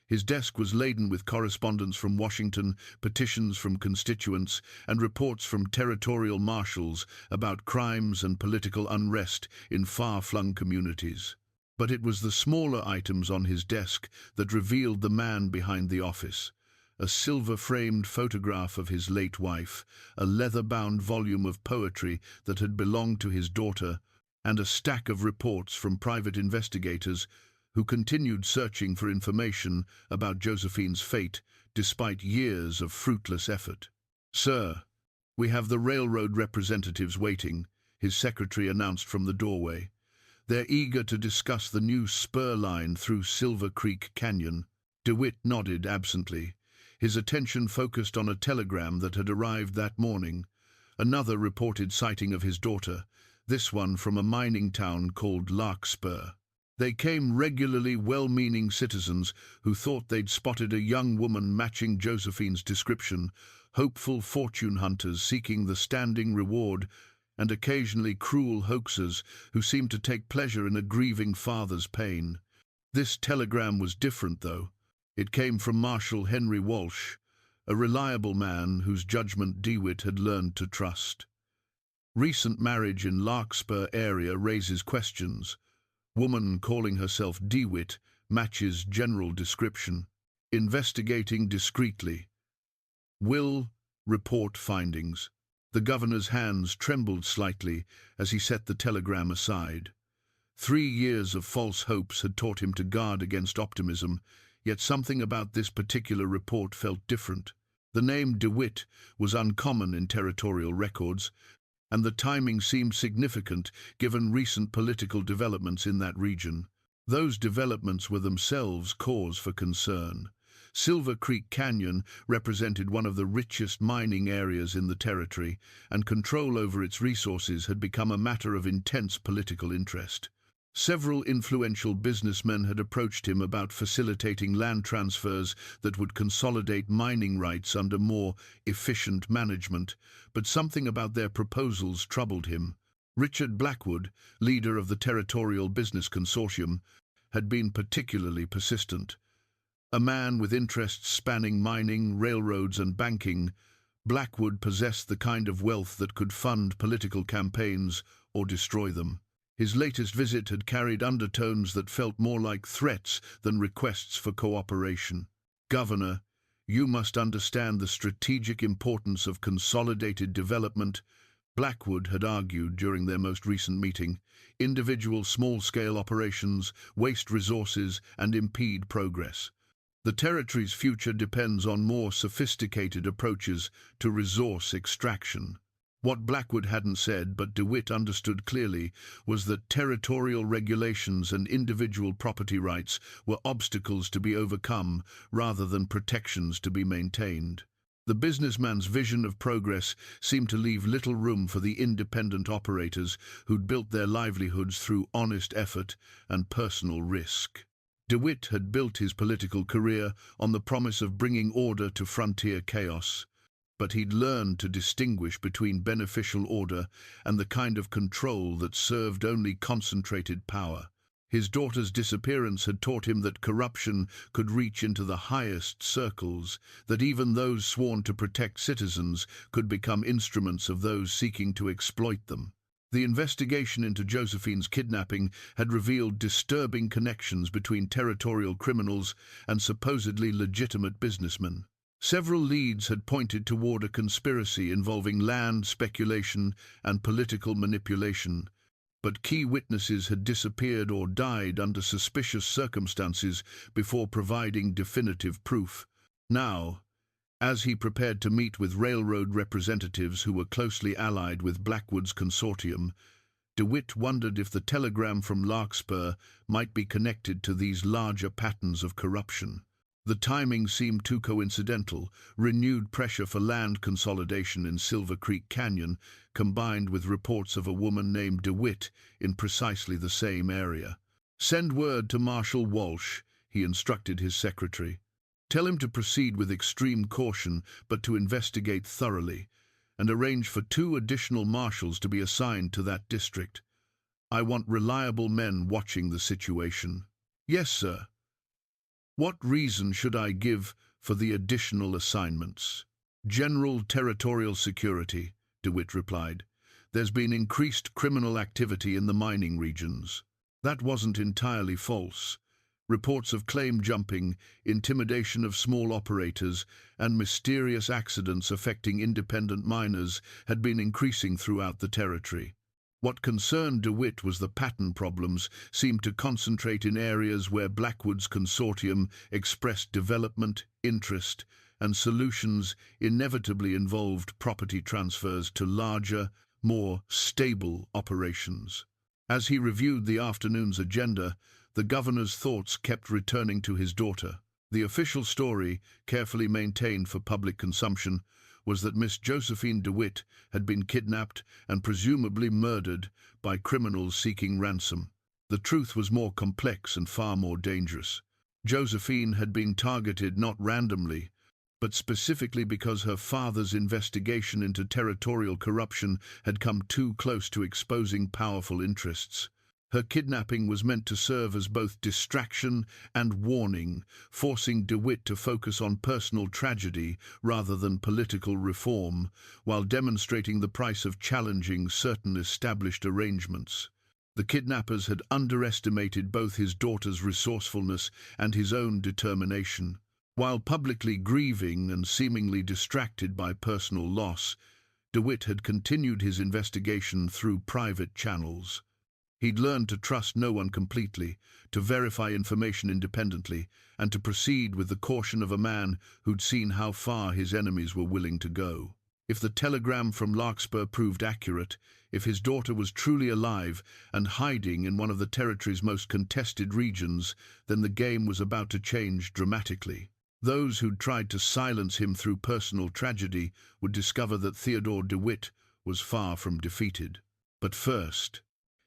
His desk was laden with correspondence from Washington, petitions from constituents, and reports from territorial marshals about crimes and political unrest in far-flung communities. But it was the smaller items on his desk that revealed the man behind the office. A silver-framed photograph of his late wife, a leather-bound volume of poetry that had belonged to his daughter, and a stack of reports from private investigators who continued searching for information about Josephine's fate despite years of fruitless effort. "Sir, we have the railroad representatives waiting," his secretary announced from the doorway. "They're eager to discuss the new spur line through Silver Creek Canyon." DeWitt nodded absently, his attention focused on a telegram that had arrived that morning, another reported sighting of his daughter, this one from a mining town called Larkspur. They came regularly well-meaning citizens who thought they'd spotted a young woman matching Josephine's description, hopeful fortune hunters seeking the standing reward, and occasionally cruel hoaxers who seemed to take pleasure in a grieving father's pain. This telegram was different, though. It came from Marshal Henry Walsh, a reliable man whose judgment DeWitt had learned to trust. Recent marriage in Larkspur area raises questions. Woman calling herself DeWitt matches general description. Investigating discreetly. Will report findings. The governor's hands trembled slightly as he set the telegram aside. 3 years of false hopes had taught him to guard against optimism, yet something about this particular report felt different. The name DeWitt was uncommon in territorial records, and the timing seemed significant given recent political developments in that region. Those developments were themselves cause for concern. Silver Creek Canyon represented one of the richest mining areas in the territory, and control over its resources had become a matter of intense political interest. Several influential businessmen had approached him about facilitating land transfers that would consolidate mining rights under more efficient management, but something about their proposals troubled him. Richard Blackwood, leader of the Territorial Business Consortium, had been particularly persistent. A man with interests spanning mining, railroads, and banking, Blackwood possessed the kind of wealth that could fund political campaigns or destroy them. His latest visit had carried undertones that felt more like threats than requests for cooperation. "Governor, you must understand the strategic importance of consolidated development," Blackwood had argued during their most recent meeting. "Individual small-scale operations waste resources and impede progress. The territory's future depends on more sophisticated approaches to resource extraction." What Blackwood hadn't said, but DeWitt understood clearly, was that territorial regulations and individual property rights were obstacles to be overcome rather than protections to be maintained. The businessman's vision of progress seemed to leave little room for the independent operators who'd built their livelihoods through honest effort and personal risk. DeWitt had built his political career on the promise of bringing order to frontier chaos, but he'd learned to distinguish between beneficial order and the kind of control that served only concentrated power. His daughter's disappearance had taught him that corruption could reach into the highest circles, that even those sworn to protect citizens could become instruments of those seeking to exploit them. The investigation into Josephine's kidnapping had revealed disturbing connections between territorial criminals and supposedly legitimate businessmen. Several leads had pointed toward a conspiracy involving land speculation and political manipulation, but key witnesses had disappeared or died under suspicious circumstances before providing definitive proof. Now, as he prepared to meet with railroad representatives who were closely allied with Blackwood's consortium, DeWitt wondered if the telegram from Larkspur might be connected to these larger patterns of corruption. The timing seemed too coincidental. Renewed pressure for land consolidation in Silver Creek Canyon, combined with reports of a woman named DeWitt in precisely the same area. "Send word to Marshal Walsh," he instructed his secretary. "Tell him to proceed with extreme caution, but to investigate thoroughly, and arrange for 2 additional marshals to be assigned to that district. I want reliable men watching the situation." "Yes, sir." "What reason should I give for the additional assignments?" "General territorial security," DeWitt replied. "There's been increased criminal activity in the mining regions." That wasn't entirely false. Reports of claim jumping, intimidation of small operators, and mysterious accidents affecting independent miners had been increasing throughout the territory. What concerned DeWitt was the pattern problems seemed to concentrate in areas where Blackwood's consortium expressed development, interest, and solutions inevitably involved property transfers to larger, more stable operations. As he reviewed the afternoon's agenda, the governor's thoughts kept returning to his daughter. The official story, carefully maintained for public consumption, was that Miss Josephine DeWitt had been kidnapped and presumably murdered by criminals seeking ransom. The truth was more complex and far more dangerous. Josephine had been targeted not randomly, but specifically because her father's investigation into territorial corruption had come too close to exposing powerful interests. Her kidnapping was meant to serve as both distraction and warning, forcing DeWitt to focus on personal tragedy rather than political reform, while demonstrating the price of challenging certain established arrangements. The kidnappers had underestimated both his daughter's resourcefulness and his own determination. While publicly grieving and seemingly distracted by personal loss, DeWitt had continued his investigation through private channels. He'd learned to trust no one completely, to verify information independently, and to proceed with the caution of a man who'd seen how far his enemies were willing to go. If the telegram from Larkspur proved accurate, if his daughter was truly alive and hiding in one of the territory's most contested regions, then the game was about to change dramatically. Those who'd tried to silence him through personal tragedy would discover that Theodore DeWitt was far from defeated. But first,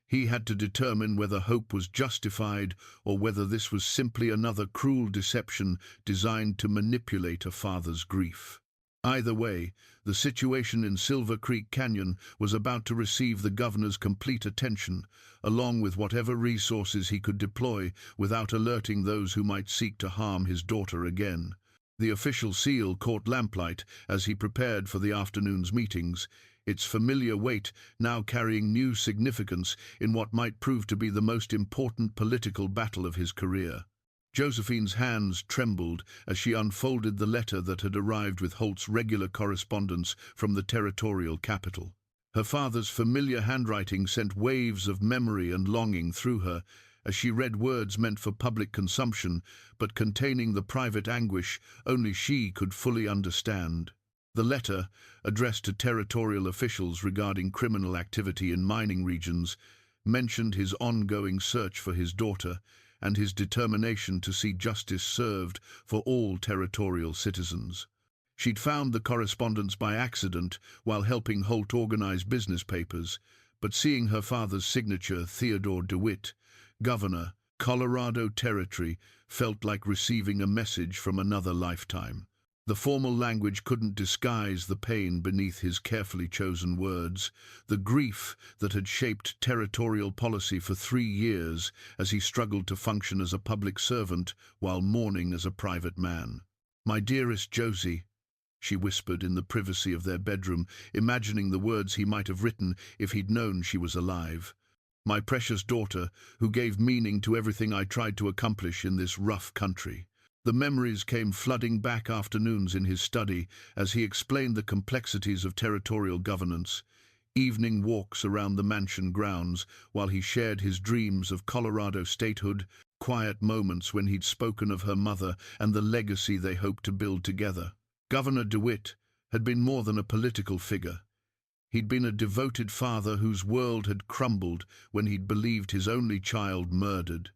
he had to determine whether hope was justified or whether this was simply another cruel deception designed to manipulate a father's grief. Either way, the situation in Silver Creek Canyon was about to receive the governor's complete attention, along with whatever resources he could deploy without alerting those who might seek to harm his daughter again. The official seal caught lamplight as he prepared for the afternoon's meetings, its familiar weight now carrying new significance in what might prove to be the most important political battle of his career. Josephine's hands trembled as she unfolded the letter that had arrived with Holt's regular correspondence from the territorial capital. Her father's familiar handwriting sent waves of memory and longing through her as she read words meant for public consumption but containing the private anguish only she could fully understand. The letter, addressed to territorial officials regarding criminal activity in mining regions, mentioned his ongoing search for his daughter and his determination to see justice served for all territorial citizens. She'd found the correspondence by accident while helping Holt organize business papers, but seeing her father's signature, Theodore DeWitt, Governor, Colorado Territory, felt like receiving a message from another lifetime. The formal language couldn't disguise the pain beneath his carefully chosen words, the grief that had shaped territorial policy for 3 years as he struggled to function as a public servant while mourning as a private man. "My dearest Josie," she whispered in the privacy of their bedroom, imagining the words he might have written if he'd known she was alive. "My precious daughter, who gave meaning to everything I tried to accomplish in this rough country." The memories came flooding back afternoons in his study as he explained the complexities of territorial governance, evening walks around the mansion grounds while he shared his dreams of Colorado statehood, quiet moments when he'd spoken of her mother and the legacy they hoped to build together. Governor DeWitt had been more than a political figure. He'd been a devoted father whose world had crumbled when he'd believed his only child murdered.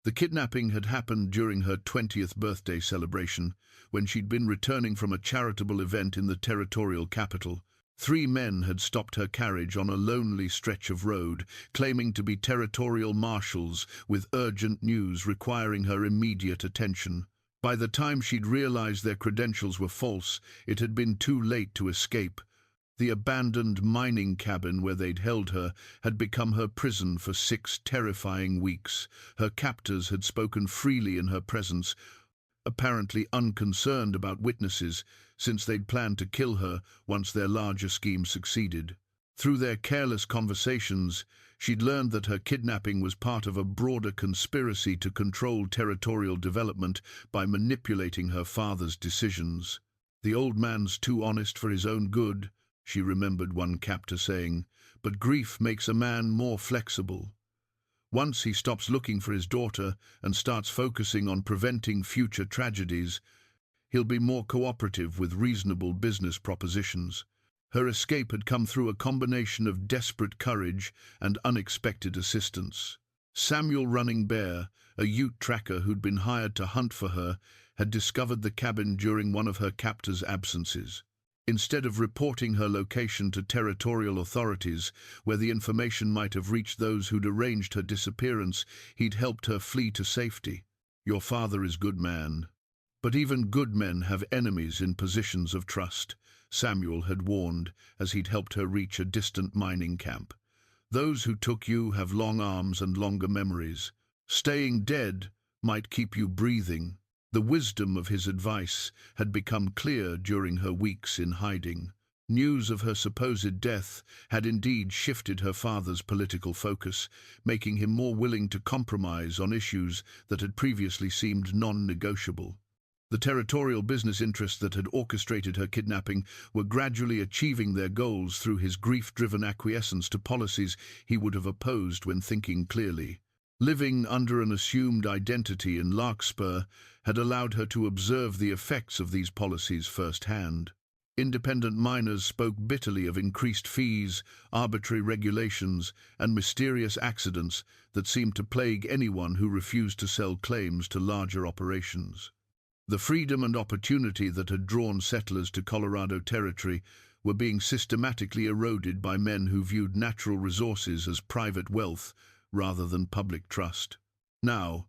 The kidnapping had happened during her 20th birthday celebration, when she'd been returning from a charitable event in the territorial capital. 3 men had stopped her carriage on a lonely stretch of road, claiming to be territorial marshals with urgent news requiring her immediate attention. By the time she'd realized their credentials were false, it had been too late to escape. The abandoned mining cabin where they'd held her had become her prison for 6 terrifying weeks. Her captors had spoken freely in her presence, apparently unconcerned about witnesses, since they'd planned to kill her once their larger scheme succeeded. Through their careless conversations, she'd learned that her kidnapping was part of a broader conspiracy to control territorial development by manipulating her father's decisions. "The old man's too honest for his own good," she remembered one captor saying, "but grief makes a man more flexible. Once he stops looking for his daughter and starts focusing on preventing future tragedies, he'll be more cooperative with reasonable business propositions." Her escape had come through a combination of desperate courage and unexpected assistance. Samuel Running Bear, a Ute tracker who'd been hired to hunt for her, had discovered the cabin during one of her captors' absences. Instead of reporting her location to territorial authorities, where the information might have reached those who'd arranged her disappearance, he'd helped her flee to safety. "Your father is good man. But even good men have enemies in positions of trust," Samuel had warned as he'd helped her reach a distant mining camp. "Those who took you have long arms and longer memories. Staying dead might keep you breathing." The wisdom of his advice had become clear during her weeks in hiding. News of her supposed death had indeed shifted her father's political focus, making him more willing to compromise on issues that had previously seemed non-negotiable. The territorial business interests that had orchestrated her kidnapping were gradually achieving their goals through his grief-driven acquiescence to policies he would have opposed when thinking clearly. Living under an assumed identity in Larkspur had allowed her to observe the effects of these policies firsthand. Independent miners spoke bitterly of increased fees, arbitrary regulations, and mysterious accidents that seemed to plague anyone who refused to sell claims to larger operations. The freedom and opportunity that had drawn settlers to Colorado Territory were being systematically eroded by men who viewed natural resources as private wealth rather than public trust. Now,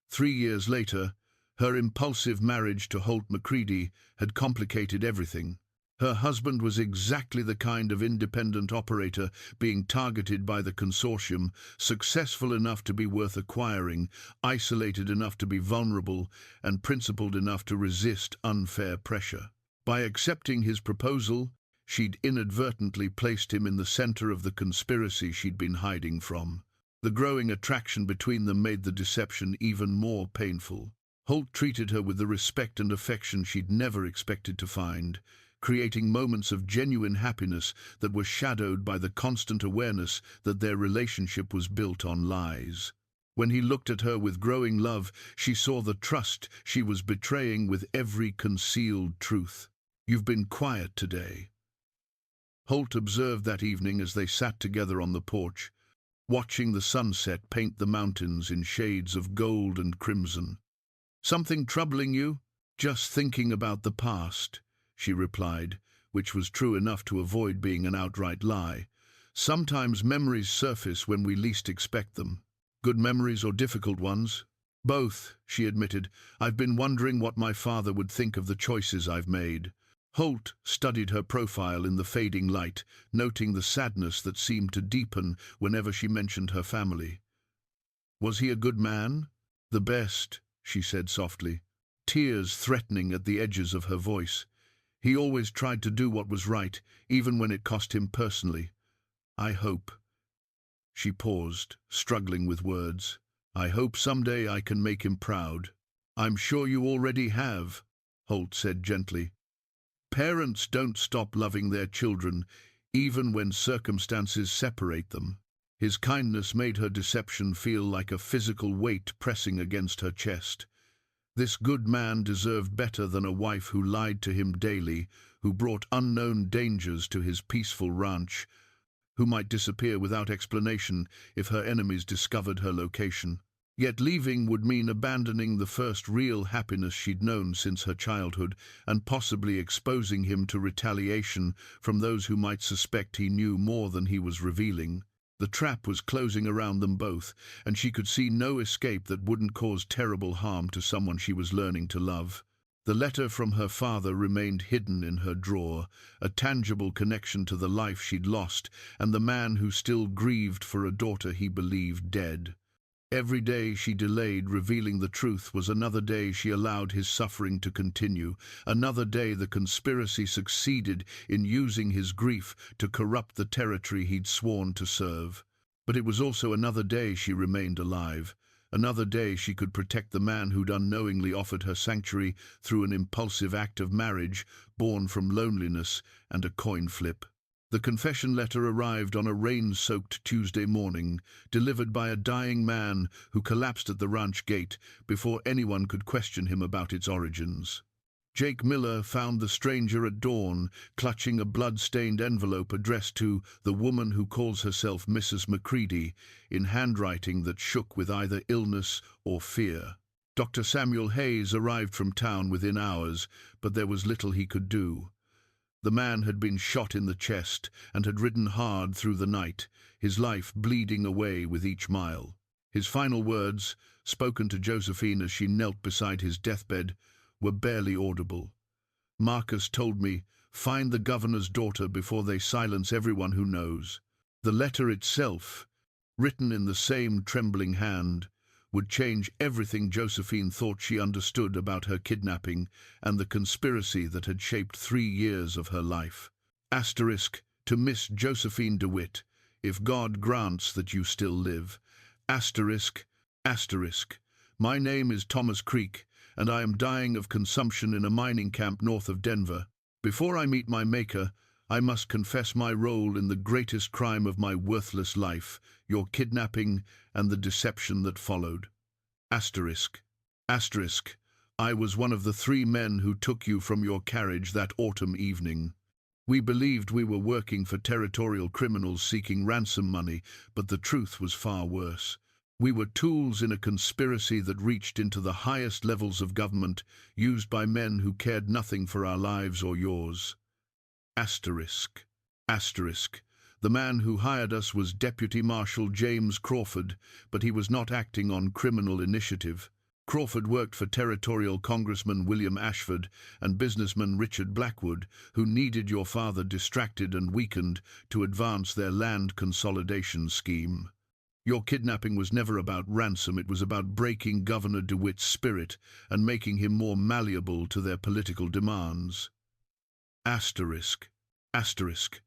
3 years later, her impulsive marriage to Holt McCready had complicated everything. Her husband was exactly the kind of independent operator being targeted by the consortium, successful enough to be worth acquiring, isolated enough to be vulnerable, and principled enough to resist unfair pressure. By accepting his proposal, she'd inadvertently placed him in the center of the conspiracy she'd been hiding from. The growing attraction between them made the deception even more painful. Holt treated her with the respect and affection she'd never expected to find, creating moments of genuine happiness that were shadowed by the constant awareness that their relationship was built on lies. When he looked at her with growing love, she saw the trust she was betraying with every concealed truth. You've been quiet today." Holt observed that evening as they sat together on the porch, watching the sunset paint the mountains in shades of gold and crimson. "Something troubling you?" "Just thinking about the past," she replied, which was true enough to avoid being an outright lie. "Sometimes memories surface when we least expect them." "Good memories or difficult ones?" "Both," she admitted. "I've been wondering what my father would think of the choices I've made." Holt studied her profile in the fading light, noting the sadness that seemed to deepen whenever she mentioned her family. "Was he a good man?" "The best," she said softly, tears threatening at the edges of her voice. "He always tried to do what was right, even when it cost him personally. I hope—" She paused, struggling with words. "I hope someday I can make him proud." "I'm sure you already have," Holt said gently. "Parents don't stop loving their children, even when circumstances separate them." His kindness made her deception feel like a physical weight pressing against her chest. This good man deserved better than a wife who lied to him daily, who brought unknown dangers to his peaceful ranch, who might disappear without explanation if her enemies discovered her location. Yet leaving would mean abandoning the first real happiness she'd known since her childhood, and possibly exposing him to retaliation from those who might suspect he knew more than he was revealing. The trap was closing around them both, and she could see no escape that wouldn't cause terrible harm to someone she was learning to love. The letter from her father remained hidden in her drawer, a tangible connection to the life she'd lost and the man who still grieved for a daughter he believed dead. Every day she delayed revealing the truth was another day she allowed his suffering to continue, another day the conspiracy succeeded in using his grief to corrupt the territory he'd sworn to serve. But it was also another day she remained alive, another day she could protect the man who'd unknowingly offered her sanctuary through an impulsive act of marriage born from loneliness and a coin flip. The confession letter arrived on a rain-soaked Tuesday morning, delivered by a dying man who collapsed at the ranch gate before anyone could question him about its origins. Jake Miller found the stranger at dawn, clutching a blood-stained envelope addressed to "the woman who calls herself Mrs. McCready," in handwriting that shook with either illness or fear. Dr. Samuel Hayes arrived from town within hours, but there was little he could do. The man had been shot in the chest and had ridden hard through the night, his life bleeding away with each mile. His final words, spoken to Josephine as she knelt beside his deathbed, were barely audible. "Marcus told me, find the governor's daughter before they silence everyone who knows." The letter itself, written in the same trembling hand, would change everything Josephine thought she understood about her kidnapping and the conspiracy that had shaped 3 years of her life. Asterisk, to Miss Josephine DeWitt, if God grants that you still live. Asterisk, asterisk. My name is Thomas Creek, and I am dying of consumption in a mining camp north of Denver. Before I meet my maker, I must confess my role in the greatest crime of my worthless life, your kidnapping and the deception that followed. Asterisk. Asterisk. I was one of the 3 men who took you from your carriage that autumn evening. We believed we were working for territorial criminals seeking ransom money, but the truth was far worse. We were tools in a conspiracy that reached into the highest levels of government, used by men who cared nothing for our lives or yours. Asterisk. Asterisk. The man who hired us was Deputy Marshal James Crawford, but he was not acting on criminal initiative. Crawford worked for Territorial Congressman William Ashford and businessman Richard Blackwood, who needed your father distracted and weakened to advance their land consolidation scheme. Your kidnapping was never about ransom, it was about breaking Governor DeWitt's spirit and making him more malleable to their political demands. Asterisk. Asterisk.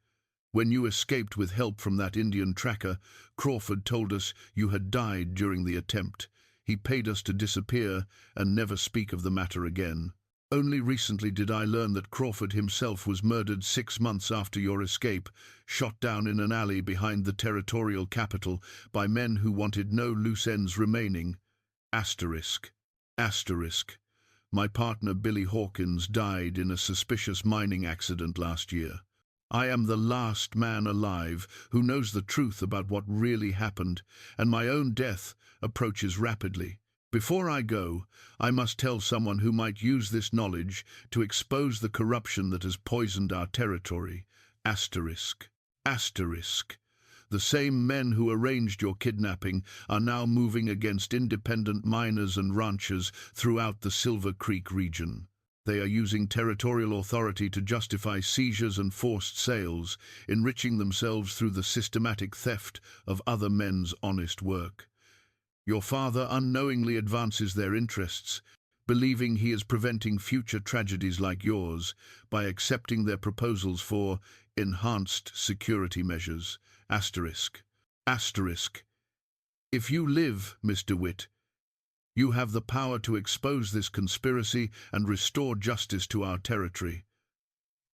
When you escaped with help from that Indian tracker, Crawford told us you had died during the attempt. He paid us to disappear and never speak of the matter again. Only recently did I learn that Crawford himself was murdered 6 months after your escape, shot down in an alley behind the territorial capital by men who wanted no loose ends remaining. Asterisk. Asterisk. My partner Billy Hawkins died in a suspicious mining accident last year. I am the last man alive who knows the truth about what really happened, and my own death approaches rapidly. Before I go, I must tell someone who might use this knowledge to expose the corruption that has poisoned our territory. Asterisk. Asterisk. The same men who arranged your kidnapping are now moving against independent miners and ranchers throughout the Silver Creek region. They are using territorial authority to justify seizures and forced sales, enriching themselves through the systematic theft of other men's honest work. Your father unknowingly advances their interests, believing he is preventing future tragedies like yours by accepting their proposals for enhanced security measures. Asterisk. Asterisk. If you live, Miss DeWitt, you have the power to expose this conspiracy and restore justice to our territory.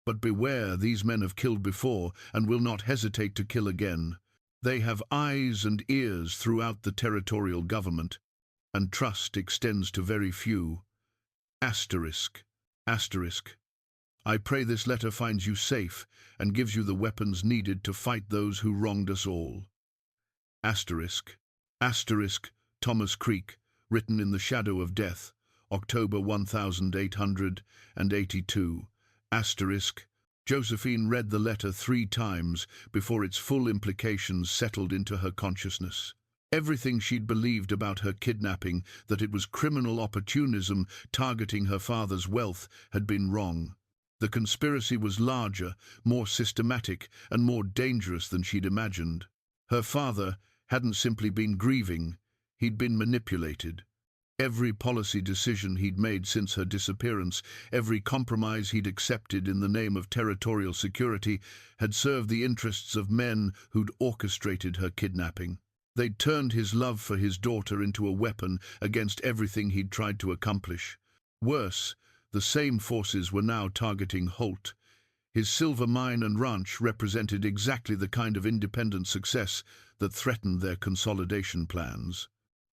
But beware, these men have killed before and will not hesitate to kill again. They have eyes and ears throughout the territorial government, and trust extends to very few. Asterisk. Asterisk. I pray this letter finds you safe and gives you the weapons needed to fight those who wronged us all. Asterisk. Asterisk. Thomas Creek, written in the shadow of death, October 1882. Asterisk. Josephine read the letter 3 times before its full implications settled into her consciousness. Everything she'd believed about her kidnapping, that it was criminal opportunism targeting her father's wealth, had been wrong. The conspiracy was larger, more systematic, and more dangerous than she'd imagined. Her father hadn't simply been grieving, he'd been manipulated. Every policy decision he'd made since her disappearance, every compromise he'd accepted in the name of territorial security, had served the interests of men who'd orchestrated her kidnapping. They'd turned his love for his daughter into a weapon against everything he'd tried to accomplish. Worse, the same forces were now targeting Holt. His silver mine and ranch represented exactly the kind of independent success that threatened their consolidation plans.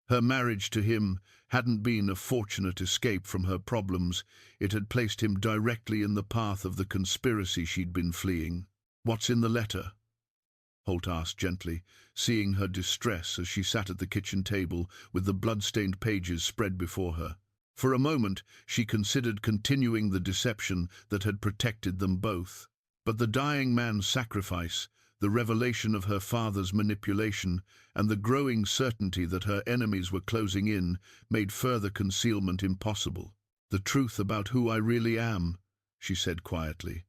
Her marriage to him hadn't been a fortunate escape from her problems. It had placed him directly in the path of the conspiracy she'd been fleeing. "What's in the letter?" Holt asked gently, seeing her distress as she sat at the kitchen table with the blood-stained pages spread before her. For a moment, she considered continuing the deception that had protected them both. But the dying man's sacrifice, the revelation of her father's manipulation, and the growing certainty that her enemies were closing in made further concealment impossible. "The truth about who I really am," she said quietly,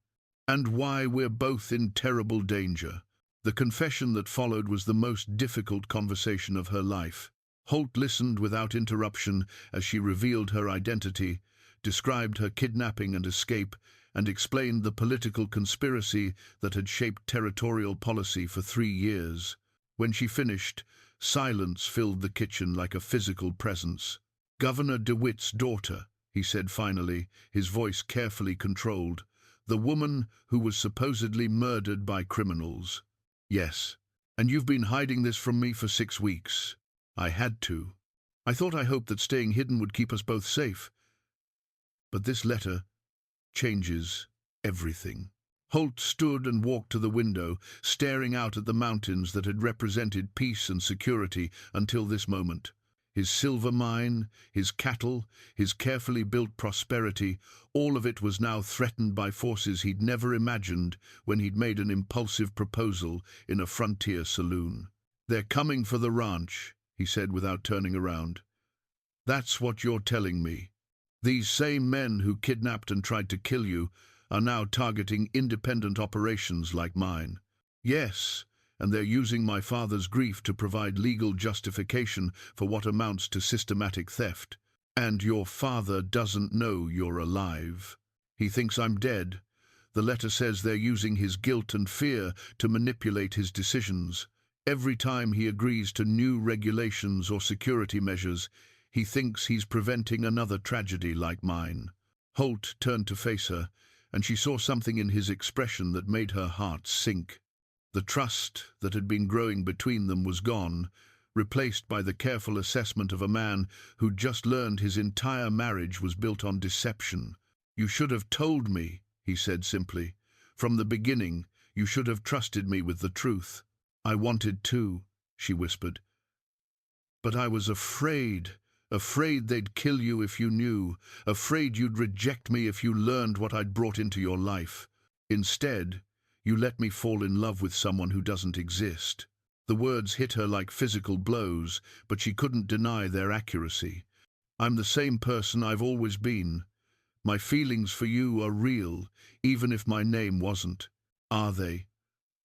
"and why we're both in terrible danger." The confession that followed was the most difficult conversation of her life. Holt listened without interruption as she revealed her identity, described her kidnapping and escape, and explained the political conspiracy that had shaped territorial policy for 3 years. When she finished, silence filled the kitchen like a physical presence. "Governor DeWitt's daughter," he said finally, his voice carefully controlled. "The woman who was supposedly murdered by criminals." "Yes. And you've been hiding this from me for 6 weeks. I had to. I hoped that staying hidden would keep us both safe. But this letter changes everything." Holt stood and walked to the window, staring out at the mountains that had represented peace and security until this moment. His silver mine, his cattle, his carefully built prosperity, all of it was now threatened by forces he'd never imagined when he'd made an impulsive proposal in a frontier saloon. "They're coming for the ranch," he said without turning around. "That's what you're telling me. These same men who kidnapped and tried to kill you are now targeting independent operations like mine." "Yes, and they're using my father's grief to provide legal justification for what amounts to systematic theft. And your father doesn't know you're alive. He thinks I'm dead. The letter says they're using his guilt and fear to manipulate his decisions. Every time he agrees to new regulations or security measures, he thinks he's preventing another tragedy like mine." Holt turned to face her, and she saw something in his expression that made her heart sink. The trust that had been growing between them was gone, replaced by the careful assessment of a man who'd just learned his entire marriage was built on deception. "You should have told me," he said simply. "From the beginning, you should have trusted me with the truth." "I wanted to," she whispered. "But I was afraid they'd kill you if you knew, afraid you'd reject me if you learned what I'd brought into your life. Instead, you let me fall in love with someone who doesn't exist." The words hit her like physical blows, but she couldn't deny their accuracy. "I'm the same person I've always been. My feelings for you are real, even if my name wasn't. Are they?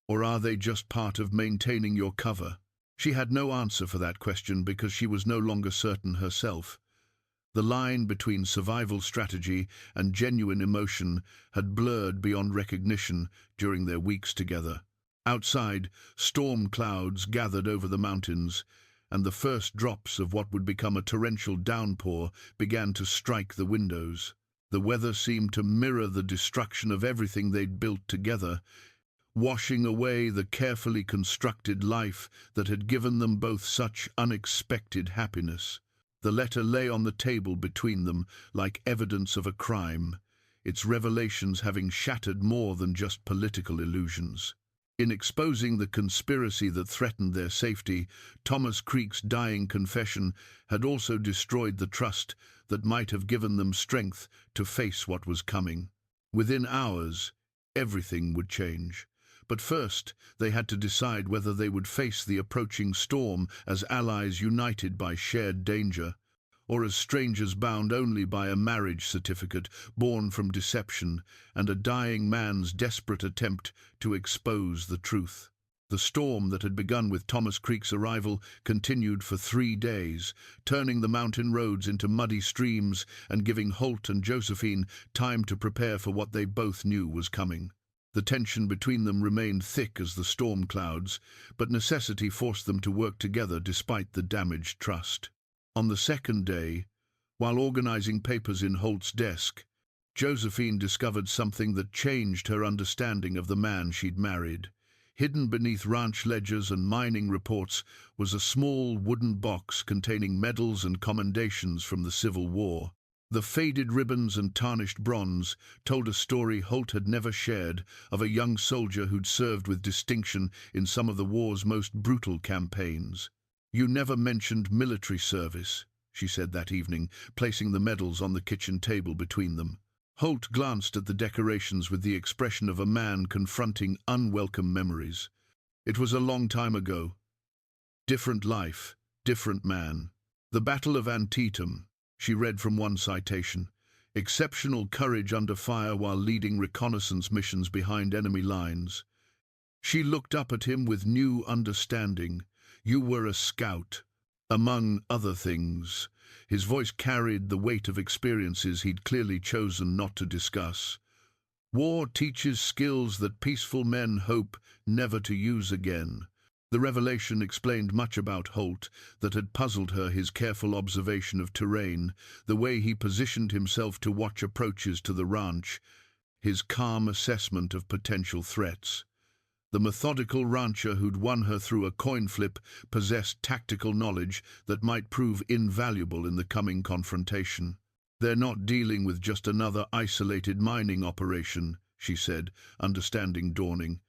Or are they just part of maintaining your cover?" She had no answer for that question because she was no longer certain herself. The line between survival strategy and genuine emotion had blurred beyond recognition during their weeks together. Outside, storm clouds gathered over the mountains, and the first drops of what would become a torrential downpour began to strike the windows. The weather seemed to mirror the destruction of everything they'd built together, washing away the carefully constructed life that had given them both such unexpected happiness. The letter lay on the table between them like evidence of a crime, its revelations having shattered more than just political illusions. In exposing the conspiracy that threatened their safety, Thomas Creek's dying confession had also destroyed the trust that might have given them strength to face what was coming. Within hours, everything would change. But first, they had to decide whether they would face the approaching storm as allies united by shared danger, or as strangers bound only by a marriage certificate born from deception and a dying man's desperate attempt to expose the truth. The storm that had begun with Thomas Creek's arrival continued for 3 days, turning the mountain roads into muddy streams and giving Holt and Josephine time to prepare for what they both knew was coming. The tension between them remained thick as the storm clouds, but necessity forced them to work together despite the damaged trust. On the second day, while organizing papers in Holt's desk, Josephine discovered something that changed her understanding of the man she'd married. Hidden beneath ranch ledgers and mining reports was a small wooden box containing medals and commendations from the Civil War. The faded ribbons and tarnished bronze told a story Holt had never shared of a young soldier who'd served with distinction in some of the war's most brutal campaigns. "You never mentioned military service," she said that evening, placing the medals on the kitchen table between them. Holt glanced at the decorations with the expression of a man confronting unwelcome memories. It was a long time ago. Different life, different man. "The Battle of Antietam," she read from one citation. "Exceptional courage under fire while leading reconnaissance missions behind enemy lines." She looked up at him with new understanding. "You were a scout, among other things." His voice carried the weight of experiences he'd clearly chosen not to discuss. "War teaches skills that peaceful men hope never to use again." The revelation explained much about Holt that had puzzled her: his careful observation of terrain, the way he positioned himself to watch approaches to the ranch, his calm assessment of potential threats. The methodical rancher who'd won her through a coin flip possessed tactical knowledge that might prove invaluable in the coming confrontation. "They're not dealing with just another isolated mining operation," she said, understanding dawning.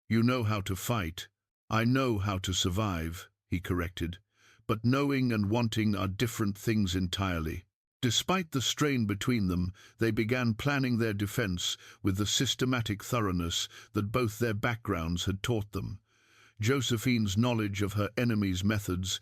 "You know how to fight." "I know how to survive," he corrected. "But knowing and wanting are different things entirely." Despite the strain between them, they began planning their defense with the systematic thoroughness that both their backgrounds had taught them. Josephine's knowledge of her enemy's methods,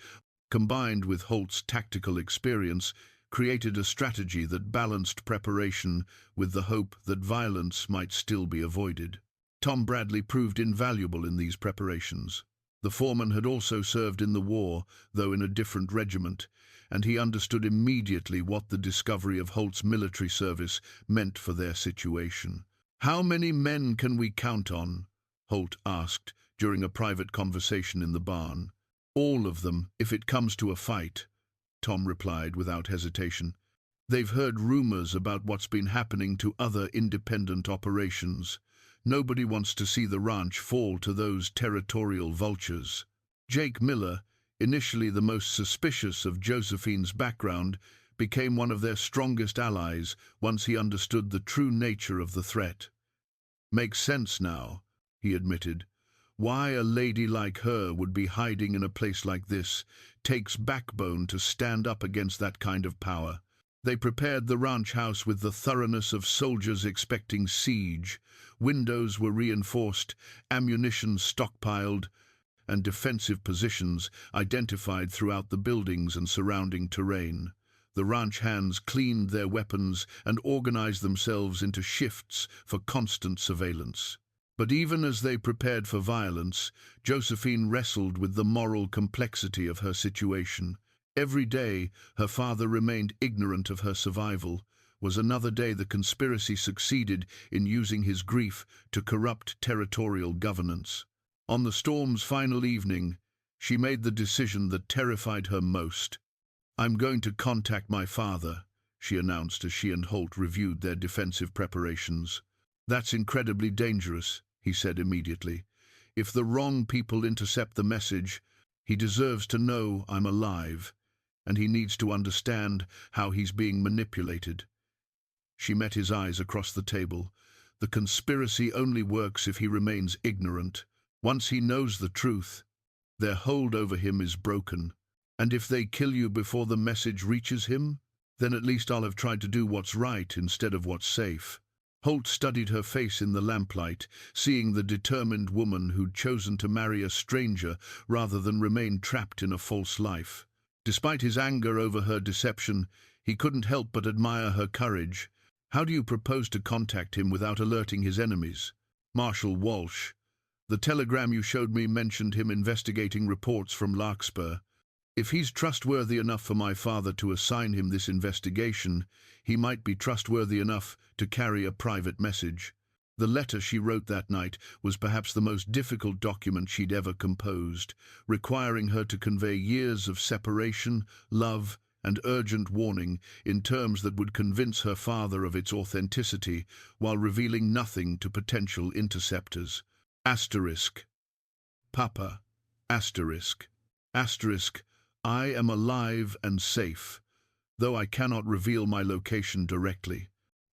combined with Holt's tactical experience, created a strategy that balanced preparation with the hope that violence might still be avoided. Tom Bradley proved invaluable in these preparations. The foreman had also served in the war, though in a different regiment, and he understood immediately what the discovery of Holt's military service meant for their situation. "How many men can we count on?" Holt asked during a private conversation in the barn. "All of them, if it comes to a fight," Tom replied without hesitation. "They've heard rumors about what's been happening to other independent operations. Nobody wants to see the ranch fall to those territorial vultures." Jake Miller, initially the most suspicious of Josephine's background, became one of their strongest allies once he understood the true nature of the threat. "Makes sense now," he admitted. "Why a lady like her would be hiding in a place like this. Takes backbone to stand up against that kind of power." They prepared the ranch house with the thoroughness of soldiers expecting siege. Windows were reinforced, ammunition stockpiled, and defensive positions identified throughout the buildings and surrounding terrain. The ranch hands cleaned their weapons and organized themselves into shifts for constant surveillance. But even as they prepared for violence, Josephine wrestled with the moral complexity of her situation. Every day her father remained ignorant of her survival. Was another day the conspiracy succeeded in using his grief to corrupt territorial governance. On the storm's final evening, she made the decision that terrified her most. "I'm going to contact my father," she announced as she and Holt reviewed their defensive preparations. "That's incredibly dangerous," he said immediately. "If the wrong people intercept the message, he deserves to know I'm alive, and he needs to understand how he's being manipulated." She met his eyes across the table. "The conspiracy only works if he remains ignorant. Once he knows the truth, their hold over him is broken. And if they kill you before the message reaches him, then at least I'll have tried to do what's right instead of what's safe." Holt studied her face in the lamplight, seeing the determined woman who'd chosen to marry a stranger rather than remain trapped in a false life. Despite his anger over her deception, he couldn't help but admire her courage. "How do you propose to contact him without alerting his enemies?" "Marshal Walsh. The telegram you showed me mentioned him investigating reports from Larkspur. If he's trustworthy enough for my father to assign him this investigation, he might be trustworthy enough to carry a private message." The letter she wrote that night was perhaps the most difficult document she'd ever composed, requiring her to convey years of separation, love, and urgent warning in terms that would convince her father of its authenticity while revealing nothing to potential interceptors. Asterisk. "Papa. Asterisk. Asterisk. I am alive and safe, though I cannot reveal my location directly.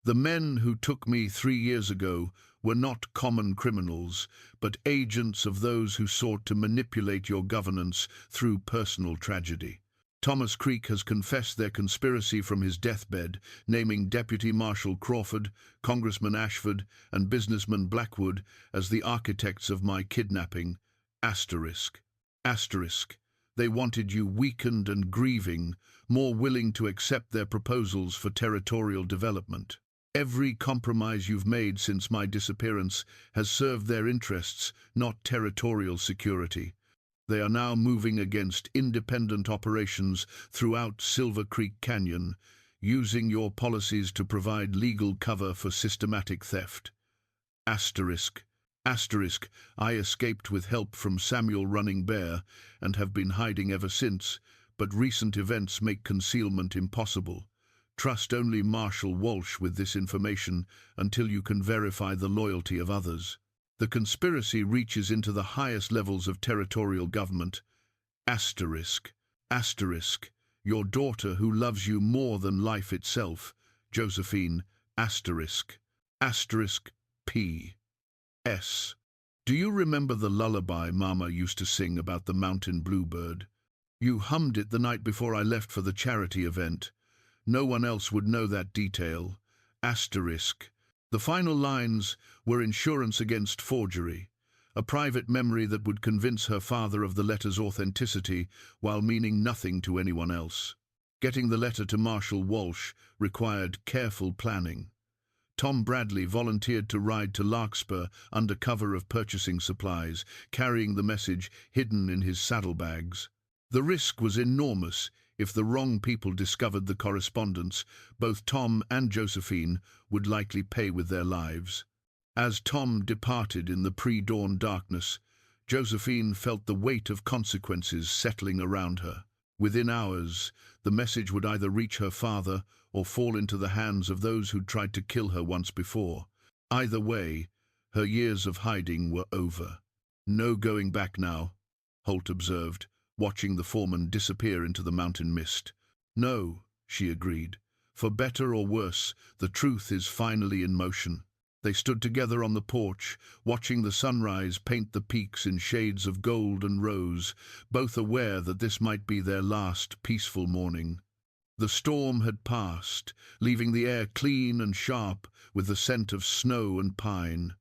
The men who took me 3 years ago were not common criminals, but agents of those who sought to manipulate your governance through personal tragedy. Thomas Creek has confessed their conspiracy from his deathbed, naming Deputy Marshal Crawford, Congressman Ashford, and businessman Blackwood as the architects of my kidnapping. Asterisk. Asterisk. They wanted you weakened and grieving, more willing to accept their proposals for territorial development. Every compromise you've made since my disappearance has served their interests, not territorial security. They are now moving against independent operations throughout Silver Creek Canyon, using your policies to provide legal cover for systematic theft. Asterisk. Asterisk. I escaped with help from Samuel Running Bear and have been hiding ever since, but recent events make concealment impossible. Trust only Marshal Walsh with this information until you can verify the loyalty of others. The conspiracy reaches into the highest levels of territorial government. Asterisk. Asterisk. Your daughter who loves you more than life itself, Josephine. Asterisk. Asterisk. P. S. Do you remember the lullaby Mama used to sing about the mountain bluebird? You hummed it the night before I left for the charity event. No one else would know that detail. Asterisk. The final lines were insurance against forgery, a private memory that would convince her father of the letter's authenticity while meaning nothing to anyone else. Getting the letter to Marshal Walsh required careful planning. Tom Bradley volunteered to ride to Larkspur under cover of purchasing supplies, carrying the message hidden in his saddlebags. The risk was enormous. If the wrong people discovered the correspondence, both Tom and Josephine would likely pay with their lives. As Tom departed in the pre-dawn darkness, Josephine felt the weight of consequences settling around her. Within hours, the message would either reach her father or fall into the hands of those who'd tried to kill her once before. Either way, her years of hiding were over. "No going back now," Holt observed. watching the foreman disappear into the mountain mist. "No," she agreed. "For better or worse, the truth is finally in motion." They stood together on the porch, watching the sunrise paint the peaks in shades of gold and rose, both aware that this might be their last peaceful morning. The storm had passed, leaving the air clean and sharp with the scent of snow and pine.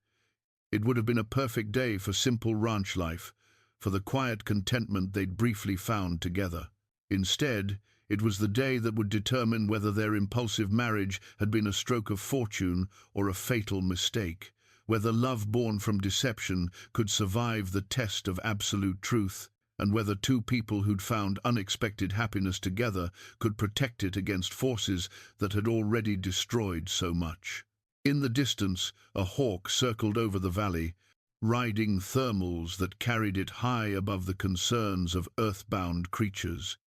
It would have been a perfect day for simple ranch life, for the quiet contentment they'd briefly found together. Instead, it was the day that would determine whether their impulsive marriage had been a stroke of fortune or a fatal mistake, whether love born from deception could survive the test of absolute truth, and whether two people who'd found unexpected happiness together could protect it against forces that had already destroyed so much. In the distance, a hawk circled over the valley, riding thermals that carried it high above the concerns of earthbound creatures.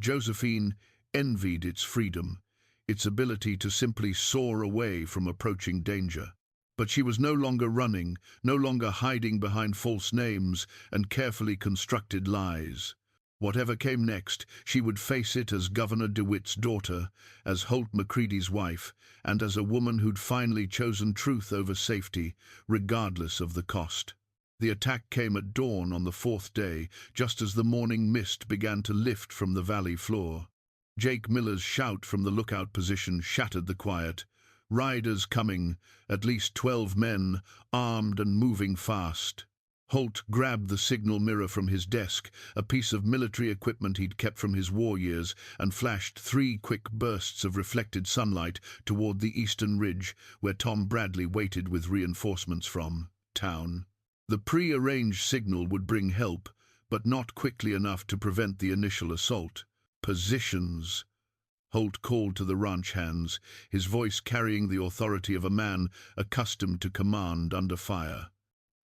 Josephine envied its freedom, its ability to simply soar away from approaching danger. But she was no longer running, no longer hiding behind false names and carefully constructed lies. Whatever came next, she would face it as Governor DeWitt's daughter, as Holt McCready's wife, and as a woman who'd finally chosen truth over safety, regardless of the cost. The attack came at dawn on the fourth day, just as the morning mist began to lift from the valley floor. Jake Miller's shout from the lookout position shattered the quiet. "Riders coming, at least 12 men, armed and moving fast." Holt grabbed the signal mirror from his desk, a piece of military equipment he'd kept from his war years, and flashed 3 quick bursts of reflected sunlight toward the eastern ridge, where Tom Bradley waited with reinforcements from town. The pre-arranged signal would bring help, but not quickly enough to prevent the initial assault. "Positions," Holt called to the ranch hands, his voice carrying the authority of a man accustomed to command under fire.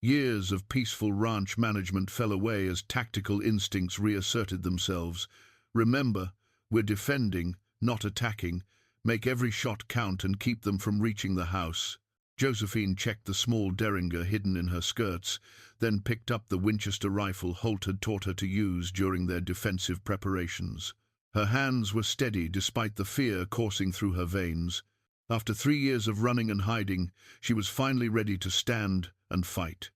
Years of peaceful ranch management fell away as tactical instincts reasserted themselves. "Remember, we're defending, not attacking. Make every shot count and keep them from reaching the house." Josephine checked the small derringer hidden in her skirts, then picked up the Winchester rifle Holt had taught her to use during their defensive preparations. Her hands were steady despite the fear coursing through her veins. After 3 years of running and hiding, she was finally ready to stand and fight.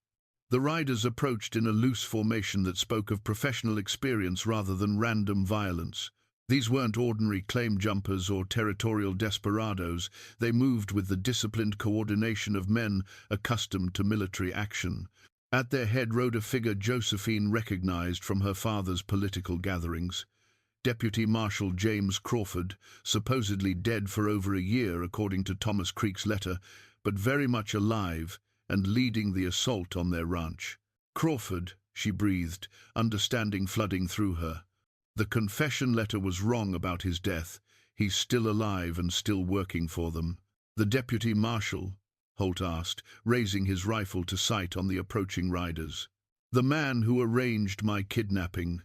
The riders approached in a loose formation that spoke of professional experience rather than random violence. These weren't ordinary claim jumpers or territorial desperados. They moved with the disciplined coordination of men accustomed to military action. At their head rode a figure Josephine recognized from her father's political gatherings. Deputy Marshal James Crawford, supposedly dead for over a year according to Thomas Creek's letter, but very much alive and leading the assault on their ranch. "Crawford," she breathed, understanding flooding through her. The confession letter was wrong about his death. He's still alive and still working for them. "The deputy marshal?" Holt asked, raising his rifle to sight on the approaching riders. "The man who arranged my kidnapping.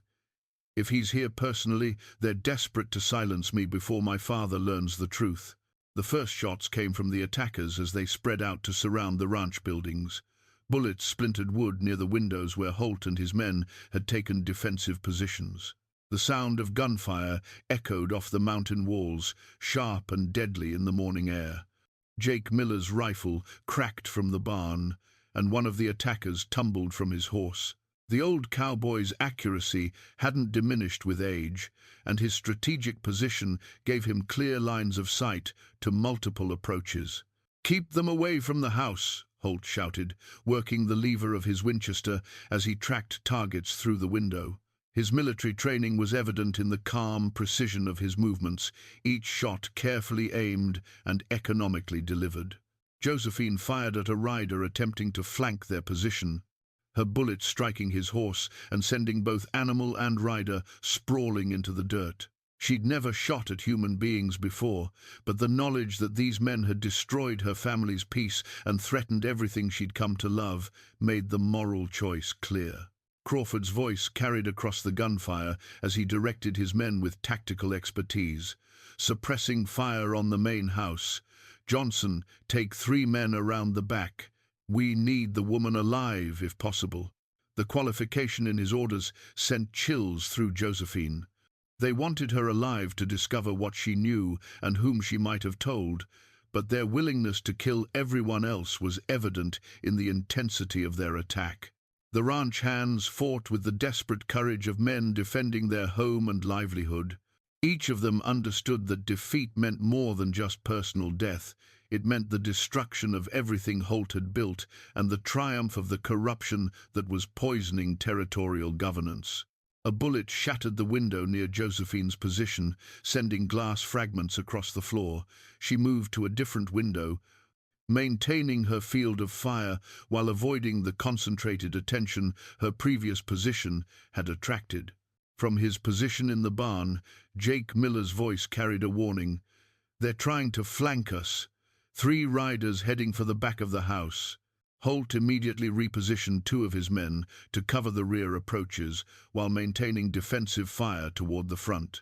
If he's here personally, they're desperate to silence me before my father learns the truth." The first shots came from the attackers as they spread out to surround the ranch buildings. Bullets splintered wood near the windows where Holt and his men had taken defensive positions. The sound of gunfire echoed off the mountain walls, sharp and deadly in the morning air. Jake Miller's rifle cracked from the barn, and one of the attackers tumbled from his horse. The old cowboy's accuracy hadn't diminished with age, and his strategic position gave him clear lines of sight to multiple approaches. "Keep them away from the house," Holt shouted, working the lever of his Winchester as he tracked targets through the window. His military training was evident in the calm precision of his movements, each shot carefully aimed and economically delivered. Josephine fired at a rider attempting to flank their position, her bullet striking his horse and sending both animal and rider sprawling into the dirt. She'd never shot at human beings before, but the knowledge that these men had destroyed her family's peace and threatened everything she'd come to love made the moral choice clear. Crawford's voice carried across the gunfire as he directed his men with tactical expertise. "Suppressing fire on the main house. Johnson, take 3 men around the back. We need the woman alive, if possible." The qualification in his orders sent chills through Josephine. They wanted her alive to discover what she knew and whom she might have told, but their willingness to kill everyone else was evident in the intensity of their attack. The ranch hands fought with the desperate courage of men defending their home and livelihood. Each of them understood that defeat meant more than just personal death. It meant the destruction of everything Holt had built and the triumph of the corruption that was poisoning territorial governance. A bullet shattered the window near Josephine's position, sending glass fragments across the floor. She moved to a different window, maintaining her field of fire while avoiding the concentrated attention her previous position had attracted. From his position in the barn, Jake Miller's voice carried a warning. "They're trying to flank us. 3 riders heading for the back of the house." Holt immediately repositioned 2 of his men to cover the rear approaches while maintaining defensive fire toward the front.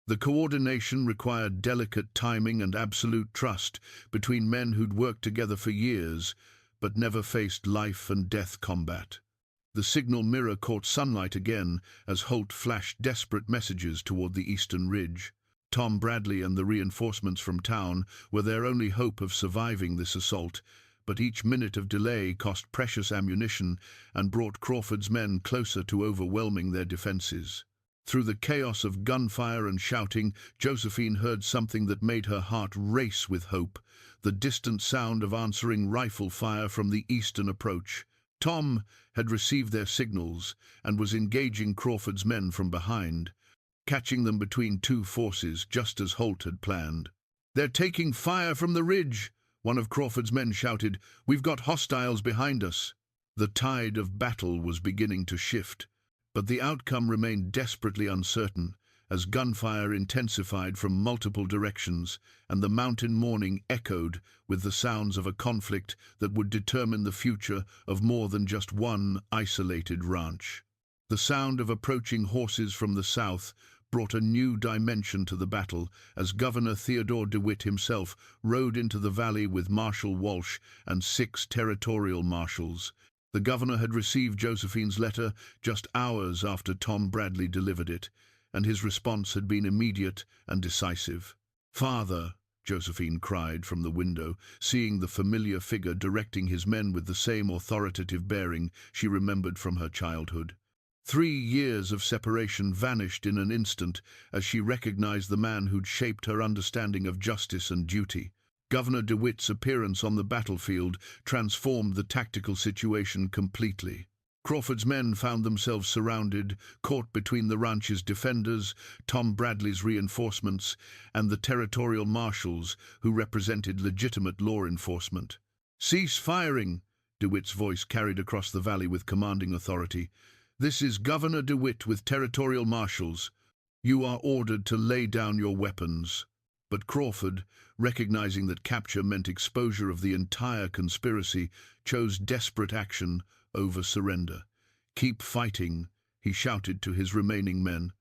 The coordination required delicate timing and absolute trust between men who'd worked together for years but never faced life-and-death combat. The signal mirror caught sunlight again as Holt flashed desperate messages toward the eastern ridge. Tom Bradley and the reinforcements from town were their only hope of surviving this assault, but each minute of delay cost precious ammunition and brought Crawford's men closer to overwhelming their defenses. Through the chaos of gunfire and shouting, Josephine heard something that made her heart race with hope, the distant sound of answering rifle fire from the eastern approach. Tom had received their signals and was engaging Crawford's men from behind, catching them between 2 forces just as Holt had planned. "They're taking fire from the ridge," one of Crawford's men shouted. "We've got hostiles behind us." The tide of battle was beginning to shift, but the outcome remained desperately uncertain as gunfire intensified from multiple directions and the mountain morning echoed with the sounds of a conflict that would determine the future of more than just one isolated ranch. The sound of approaching horses from the south brought a new dimension to the battle as Governor Theodore DeWitt himself rode into the valley with Marshal Walsh and 6 territorial marshals. The governor had received Josephine's letter just hours after Tom Bradley delivered it, and his response had been immediate and decisive. "Father," Josephine cried from the window, seeing the familiar figure directing his men with the same authoritative bearing she remembered from her childhood. 3 years of separation vanished in an instant as she recognized the man who'd shaped her understanding of justice and duty. Governor DeWitt's appearance on the battlefield transformed the tactical situation completely. Crawford's men found themselves surrounded, caught between the ranch's defenders, Tom Bradley's reinforcements, and the territorial marshals who represented legitimate law enforcement. "Cease firing," DeWitt's voice carried across the valley with commanding authority. "This is Governor DeWitt with territorial marshals. You are ordered to lay down your weapons." But Crawford, recognizing that capture meant exposure of the entire conspiracy, chose desperate action over surrender. "Keep fighting," he shouted to his remaining men.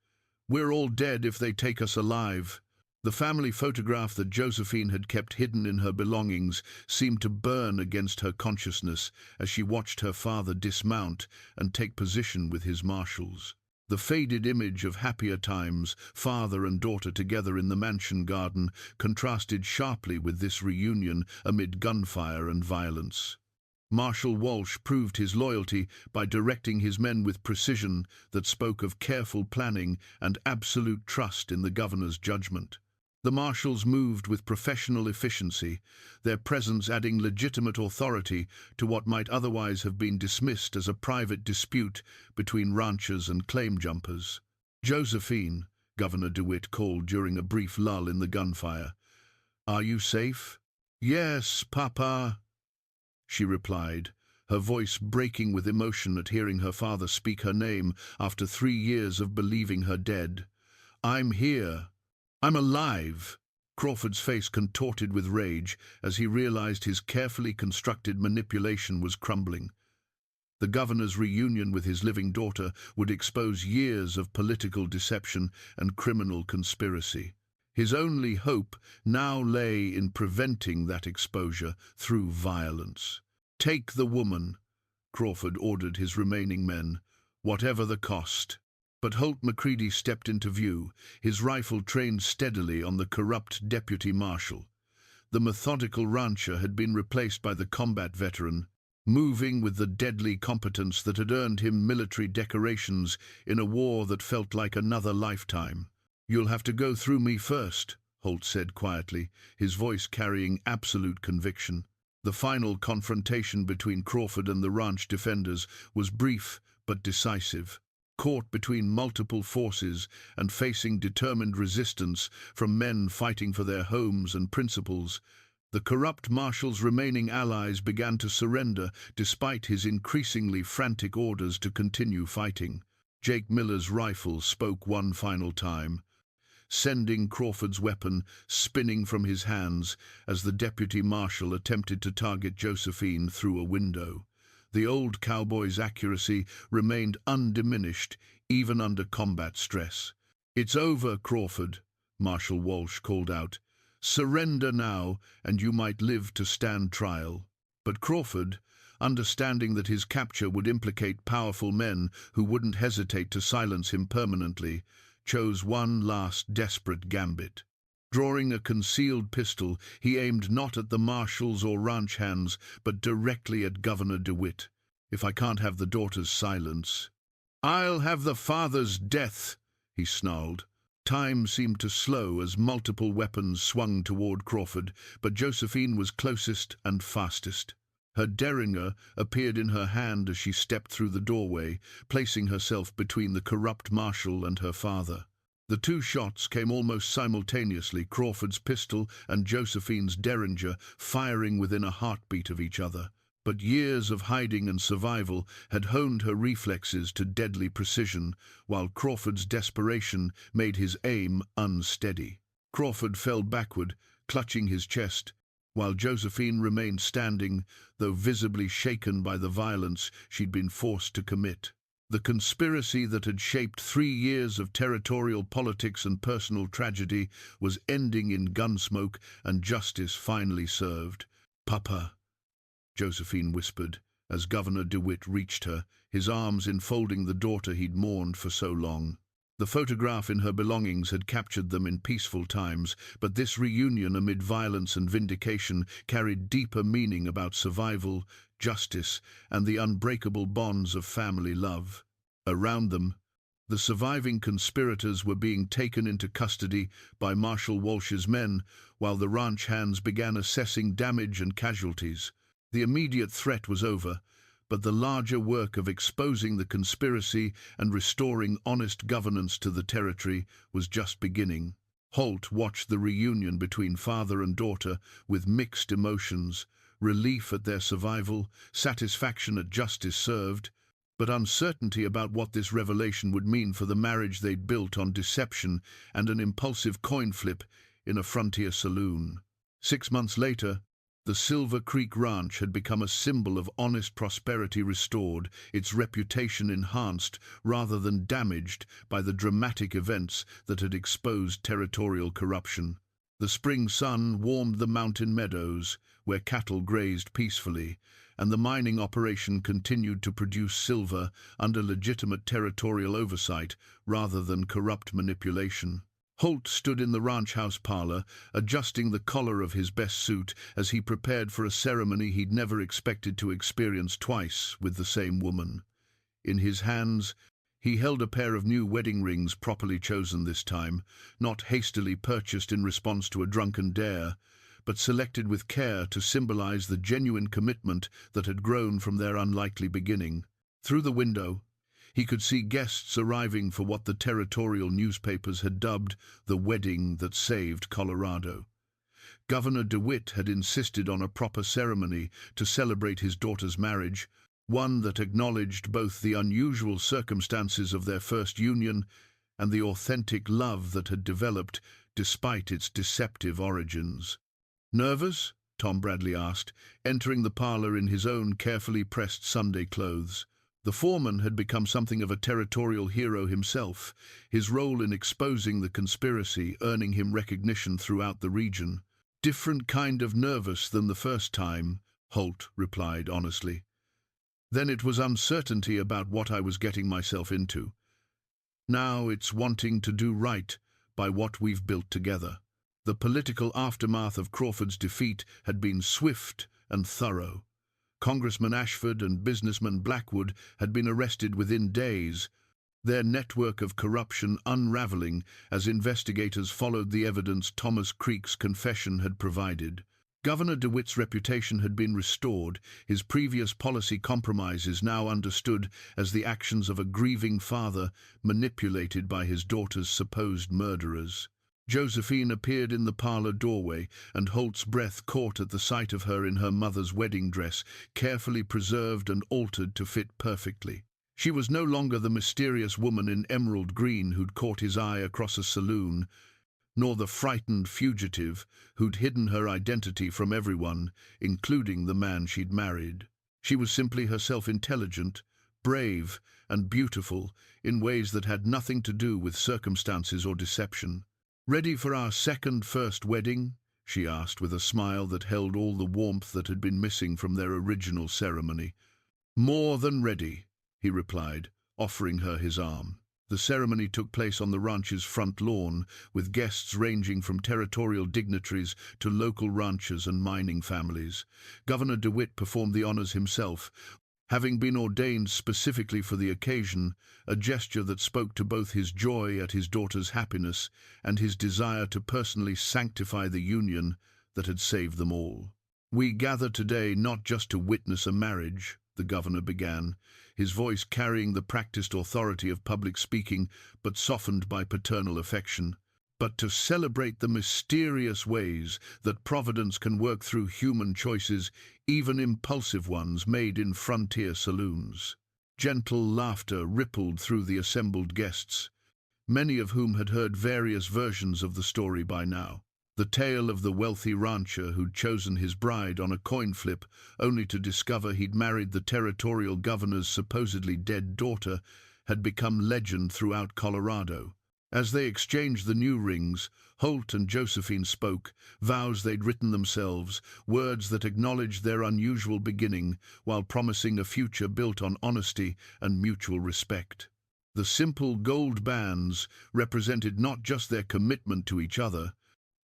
"We're all dead if they take us alive." The family photograph that Josephine had kept hidden in her belongings seemed to burn against her consciousness as she watched her father dismount and take position with his marshals. The faded image of happier times, father and daughter together in the mansion garden, contrasted sharply with this reunion amid gunfire and violence. Marshal Walsh proved his loyalty by directing his men with precision that spoke of careful planning and absolute trust in the governor's judgment. The marshals moved with professional efficiency, their presence adding legitimate authority to what might otherwise have been dismissed as a private dispute between ranchers and claim jumpers. "Josephine," Governor DeWitt called during a brief lull in the gunfire. "Are you safe?" "Yes, Papa," she replied, her voice breaking with emotion at hearing her father speak her name after 3 years of believing her dead. "I'm here. I'm alive." Crawford's face contorted with rage as he realized his carefully constructed manipulation was crumbling. The governor's reunion with his living daughter would expose years of political deception and criminal conspiracy. His only hope now lay in preventing that exposure through violence. "Take the woman," Crawford ordered his remaining men, whatever the cost. But Holt McCready stepped into view, his rifle trained steadily on the corrupt deputy marshal. The methodical rancher had been replaced by the combat veteran, moving with the deadly competence that had earned him military decorations in a war that felt like another lifetime. "You'll have to go through me first," Holt said quietly, his voice carrying absolute conviction. The final confrontation between Crawford and the ranch defenders was brief but decisive. Caught between multiple forces and facing determined resistance from men fighting for their homes and principles, the corrupt marshal's remaining allies began to surrender despite his increasingly frantic orders to continue fighting. Jake Miller's rifle spoke one final time, sending Crawford's weapon spinning from his hands as the deputy marshal attempted to target Josephine through a window. The old cowboy's accuracy remained undiminished, even under combat stress. "It's over, Crawford," Marshal Walsh called out. "Surrender now, and you might live to stand trial." But Crawford, understanding that his capture would implicate powerful men who wouldn't hesitate to silence him permanently, chose one last desperate gambit. Drawing a concealed pistol, he aimed not at the marshals or ranch hands, but directly at Governor DeWitt. "If I can't have the daughter's silence, I'll have the father's death," he snarled. Time seemed to slow as multiple weapons swung toward Crawford, but Josephine was closest and fastest. Her derringer appeared in her hand as she stepped through the doorway, placing herself between the corrupt marshal and her father. The two shots came almost simultaneously, Crawford's pistol and Josephine's derringer firing within a heartbeat of each other. But years of hiding and survival had honed her reflexes to deadly precision, while Crawford's desperation made his aim unsteady. Crawford fell backward, clutching his chest, while Josephine remained standing, though visibly shaken by the violence she'd been forced to commit. The conspiracy that had shaped 3 years of territorial politics and personal tragedy was ending in gunsmoke and justice finally served. "Papa," Josephine whispered, as Governor DeWitt reached her, his arms enfolding the daughter he'd mourned for so long. The photograph in her belongings had captured them in peaceful times, but this reunion amid violence and vindication carried deeper meaning about survival, justice, and the unbreakable bonds of family love. Around them, the surviving conspirators were being taken into custody by Marshal Walsh's men, while the ranch hands began assessing damage and casualties. The immediate threat was over, but the larger work of exposing the conspiracy and restoring honest governance to the territory was just beginning. Holt watched the reunion between father and daughter with mixed emotions, relief at their survival, satisfaction at justice served, but uncertainty about what this revelation would mean for the marriage they'd built on deception and an impulsive coin flip in a frontier saloon. 6 months later, the Silver Creek Ranch had become a symbol of honest prosperity restored, its reputation enhanced rather than damaged by the dramatic events that had exposed territorial corruption. The spring sun warmed the mountain meadows, where cattle grazed peacefully, and the mining operation continued to produce silver under legitimate territorial oversight rather than corrupt manipulation. Holt stood in the ranch house parlor, adjusting the collar of his best suit as he prepared for a ceremony he'd never expected to experience twice with the same woman. In his hands, he held a pair of new wedding rings properly chosen this time, not hastily purchased in response to a drunken dare, but selected with care to symbolize the genuine commitment that had grown from their unlikely beginning. Through the window, he could see guests arriving for what the territorial newspapers had dubbed the wedding that saved Colorado. Governor DeWitt had insisted on a proper ceremony to celebrate his daughter's marriage, one that acknowledged both the unusual circumstances of their first union and the authentic love that had developed despite its deceptive origins. "Nervous?" Tom Bradley asked, entering the parlor in his own carefully pressed Sunday clothes. The foreman had become something of a territorial hero himself, his role in exposing the conspiracy earning him recognition throughout the region. "Different kind of nervous than the first time," Holt replied honestly. Then it was uncertainty about what I was getting myself into. Now it's wanting to do right by what we've built together. The political aftermath of Crawford's defeat had been swift and thorough. Congressman Ashford and businessman Blackwood had been arrested within days, their network of corruption unraveling as investigators followed the evidence Thomas Creek's confession had provided. Governor DeWitt's reputation had been restored, his previous policy compromises now understood as the actions of a grieving father manipulated by his daughter's supposed murderers. Josephine appeared in the parlor doorway, and Holt's breath caught at the sight of her in her mother's wedding dress, carefully preserved and altered to fit perfectly. She was no longer the mysterious woman in emerald green who'd caught his eye across a saloon, nor the frightened fugitive who'd hidden her identity from everyone, including the man she'd married. She was simply herself, intelligent, brave, and beautiful in ways that had nothing to do with circumstances or deception. "Ready for our first wedding?" she asked with a smile that held all the warmth that had been missing from their original ceremony. "More than ready," he replied, offering her his arm. The ceremony took place on the ranch's front lawn, with guests ranging from territorial dignitaries to local ranchers and mining families. Governor DeWitt performed the honors himself, having been ordained specifically for the occasion, a gesture that spoke to both his joy at his daughter's happiness and his desire to personally sanctify the union that had saved them all. "We gather today not just to witness a marriage," the governor began, his voice carrying the practiced authority of public speaking but softened by paternal affection, "but to celebrate the mysterious ways that Providence can work through human choices, even impulsive ones made in frontier saloons." Gentle laughter rippled through the assembled guests, many of whom had heard various versions of the story by now. The tale of the wealthy rancher who'd chosen his bride on a coin flip only to discover he'd married the territorial governor's supposedly dead daughter had become legend throughout Colorado. As they exchanged the new rings, Holt and Josephine spoke, vows they'd written themselves, words that acknowledged their unusual beginning while promising a future built on honesty and mutual respect. The simple gold bands represented not just their commitment to each other,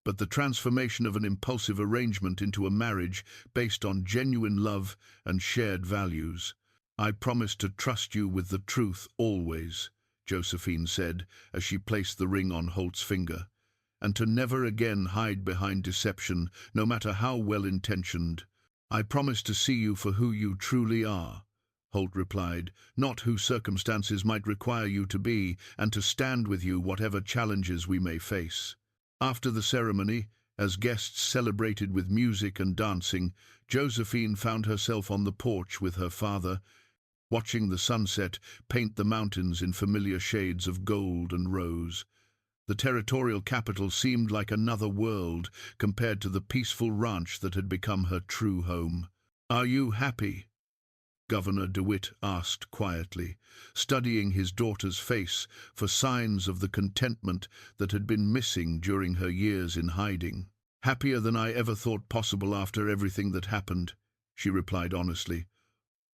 but the transformation of an impulsive arrangement into a marriage based on genuine love and shared values. "I promise to trust you with the truth always," Josephine said as she placed the ring on Holt's finger, "and to never again hide behind deception, no matter how well-intentioned." "I promise to see you for who you truly are," Holt replied, "not who circumstances might require you to be, and to stand with you whatever challenges we may face." After the ceremony, as guests celebrated with music and dancing, Josephine found herself on the porch with her father, watching the sunset paint the mountains in familiar shades of gold and rose. The territorial capital seemed like another world compared to the peaceful ranch that had become her true home. "Are you happy?" Governor DeWitt asked quietly, studying his daughter's face for signs of the contentment that had been missing during her years in hiding. "Happier than I ever thought possible after everything that happened," she replied honestly.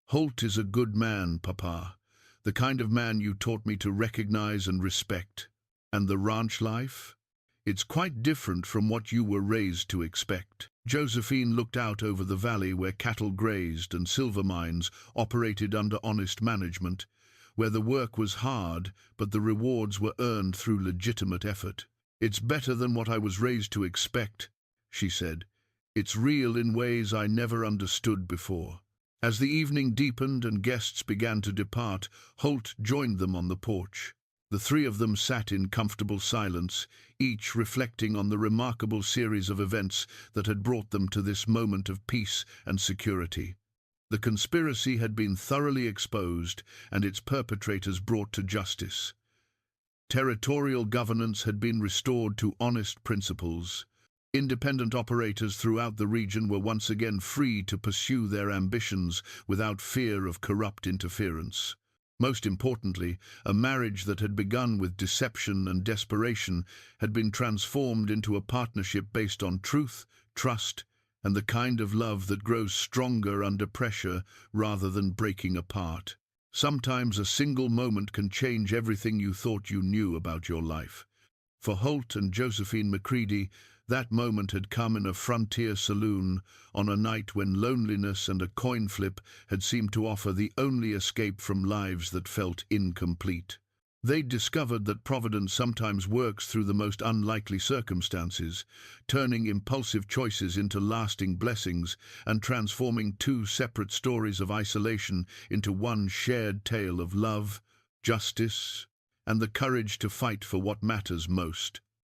"Holt is a good man, Papa, the kind of man you taught me to recognize and respect. And the ranch life? It's quite different from what you were raised to expect." Josephine looked out over the valley where cattle grazed and silver mines operated under honest management, where the work was hard but the rewards were earned through legitimate effort. "It's better than what I was raised to expect," she said. "It's real in ways I never understood before." As the evening deepened and guests began to depart, Holt joined them on the porch. The three of them sat in comfortable silence, each reflecting on the remarkable series of events that had brought them to this moment of peace and security. The conspiracy had been thoroughly exposed and its perpetrators brought to justice. Territorial governance had been restored to honest principles. Independent operators throughout the region were once again free to pursue their ambitions without fear of corrupt interference. Most importantly, a marriage that had begun with deception and desperation had been transformed into a partnership based on truth, trust, and the kind of love that grows stronger under pressure rather than breaking apart. Sometimes a single moment can change everything you thought you knew about your life. For Holt and Josephine McCready, that moment had come in a frontier saloon on a night when loneliness and a coin flip had seemed to offer the only escape from lives that felt incomplete. They discovered that Providence sometimes works through the most unlikely circumstances, turning impulsive choices into lasting blessings and transforming two separate stories of isolation into one shared tale of love, justice, and the courage to fight for what matters most.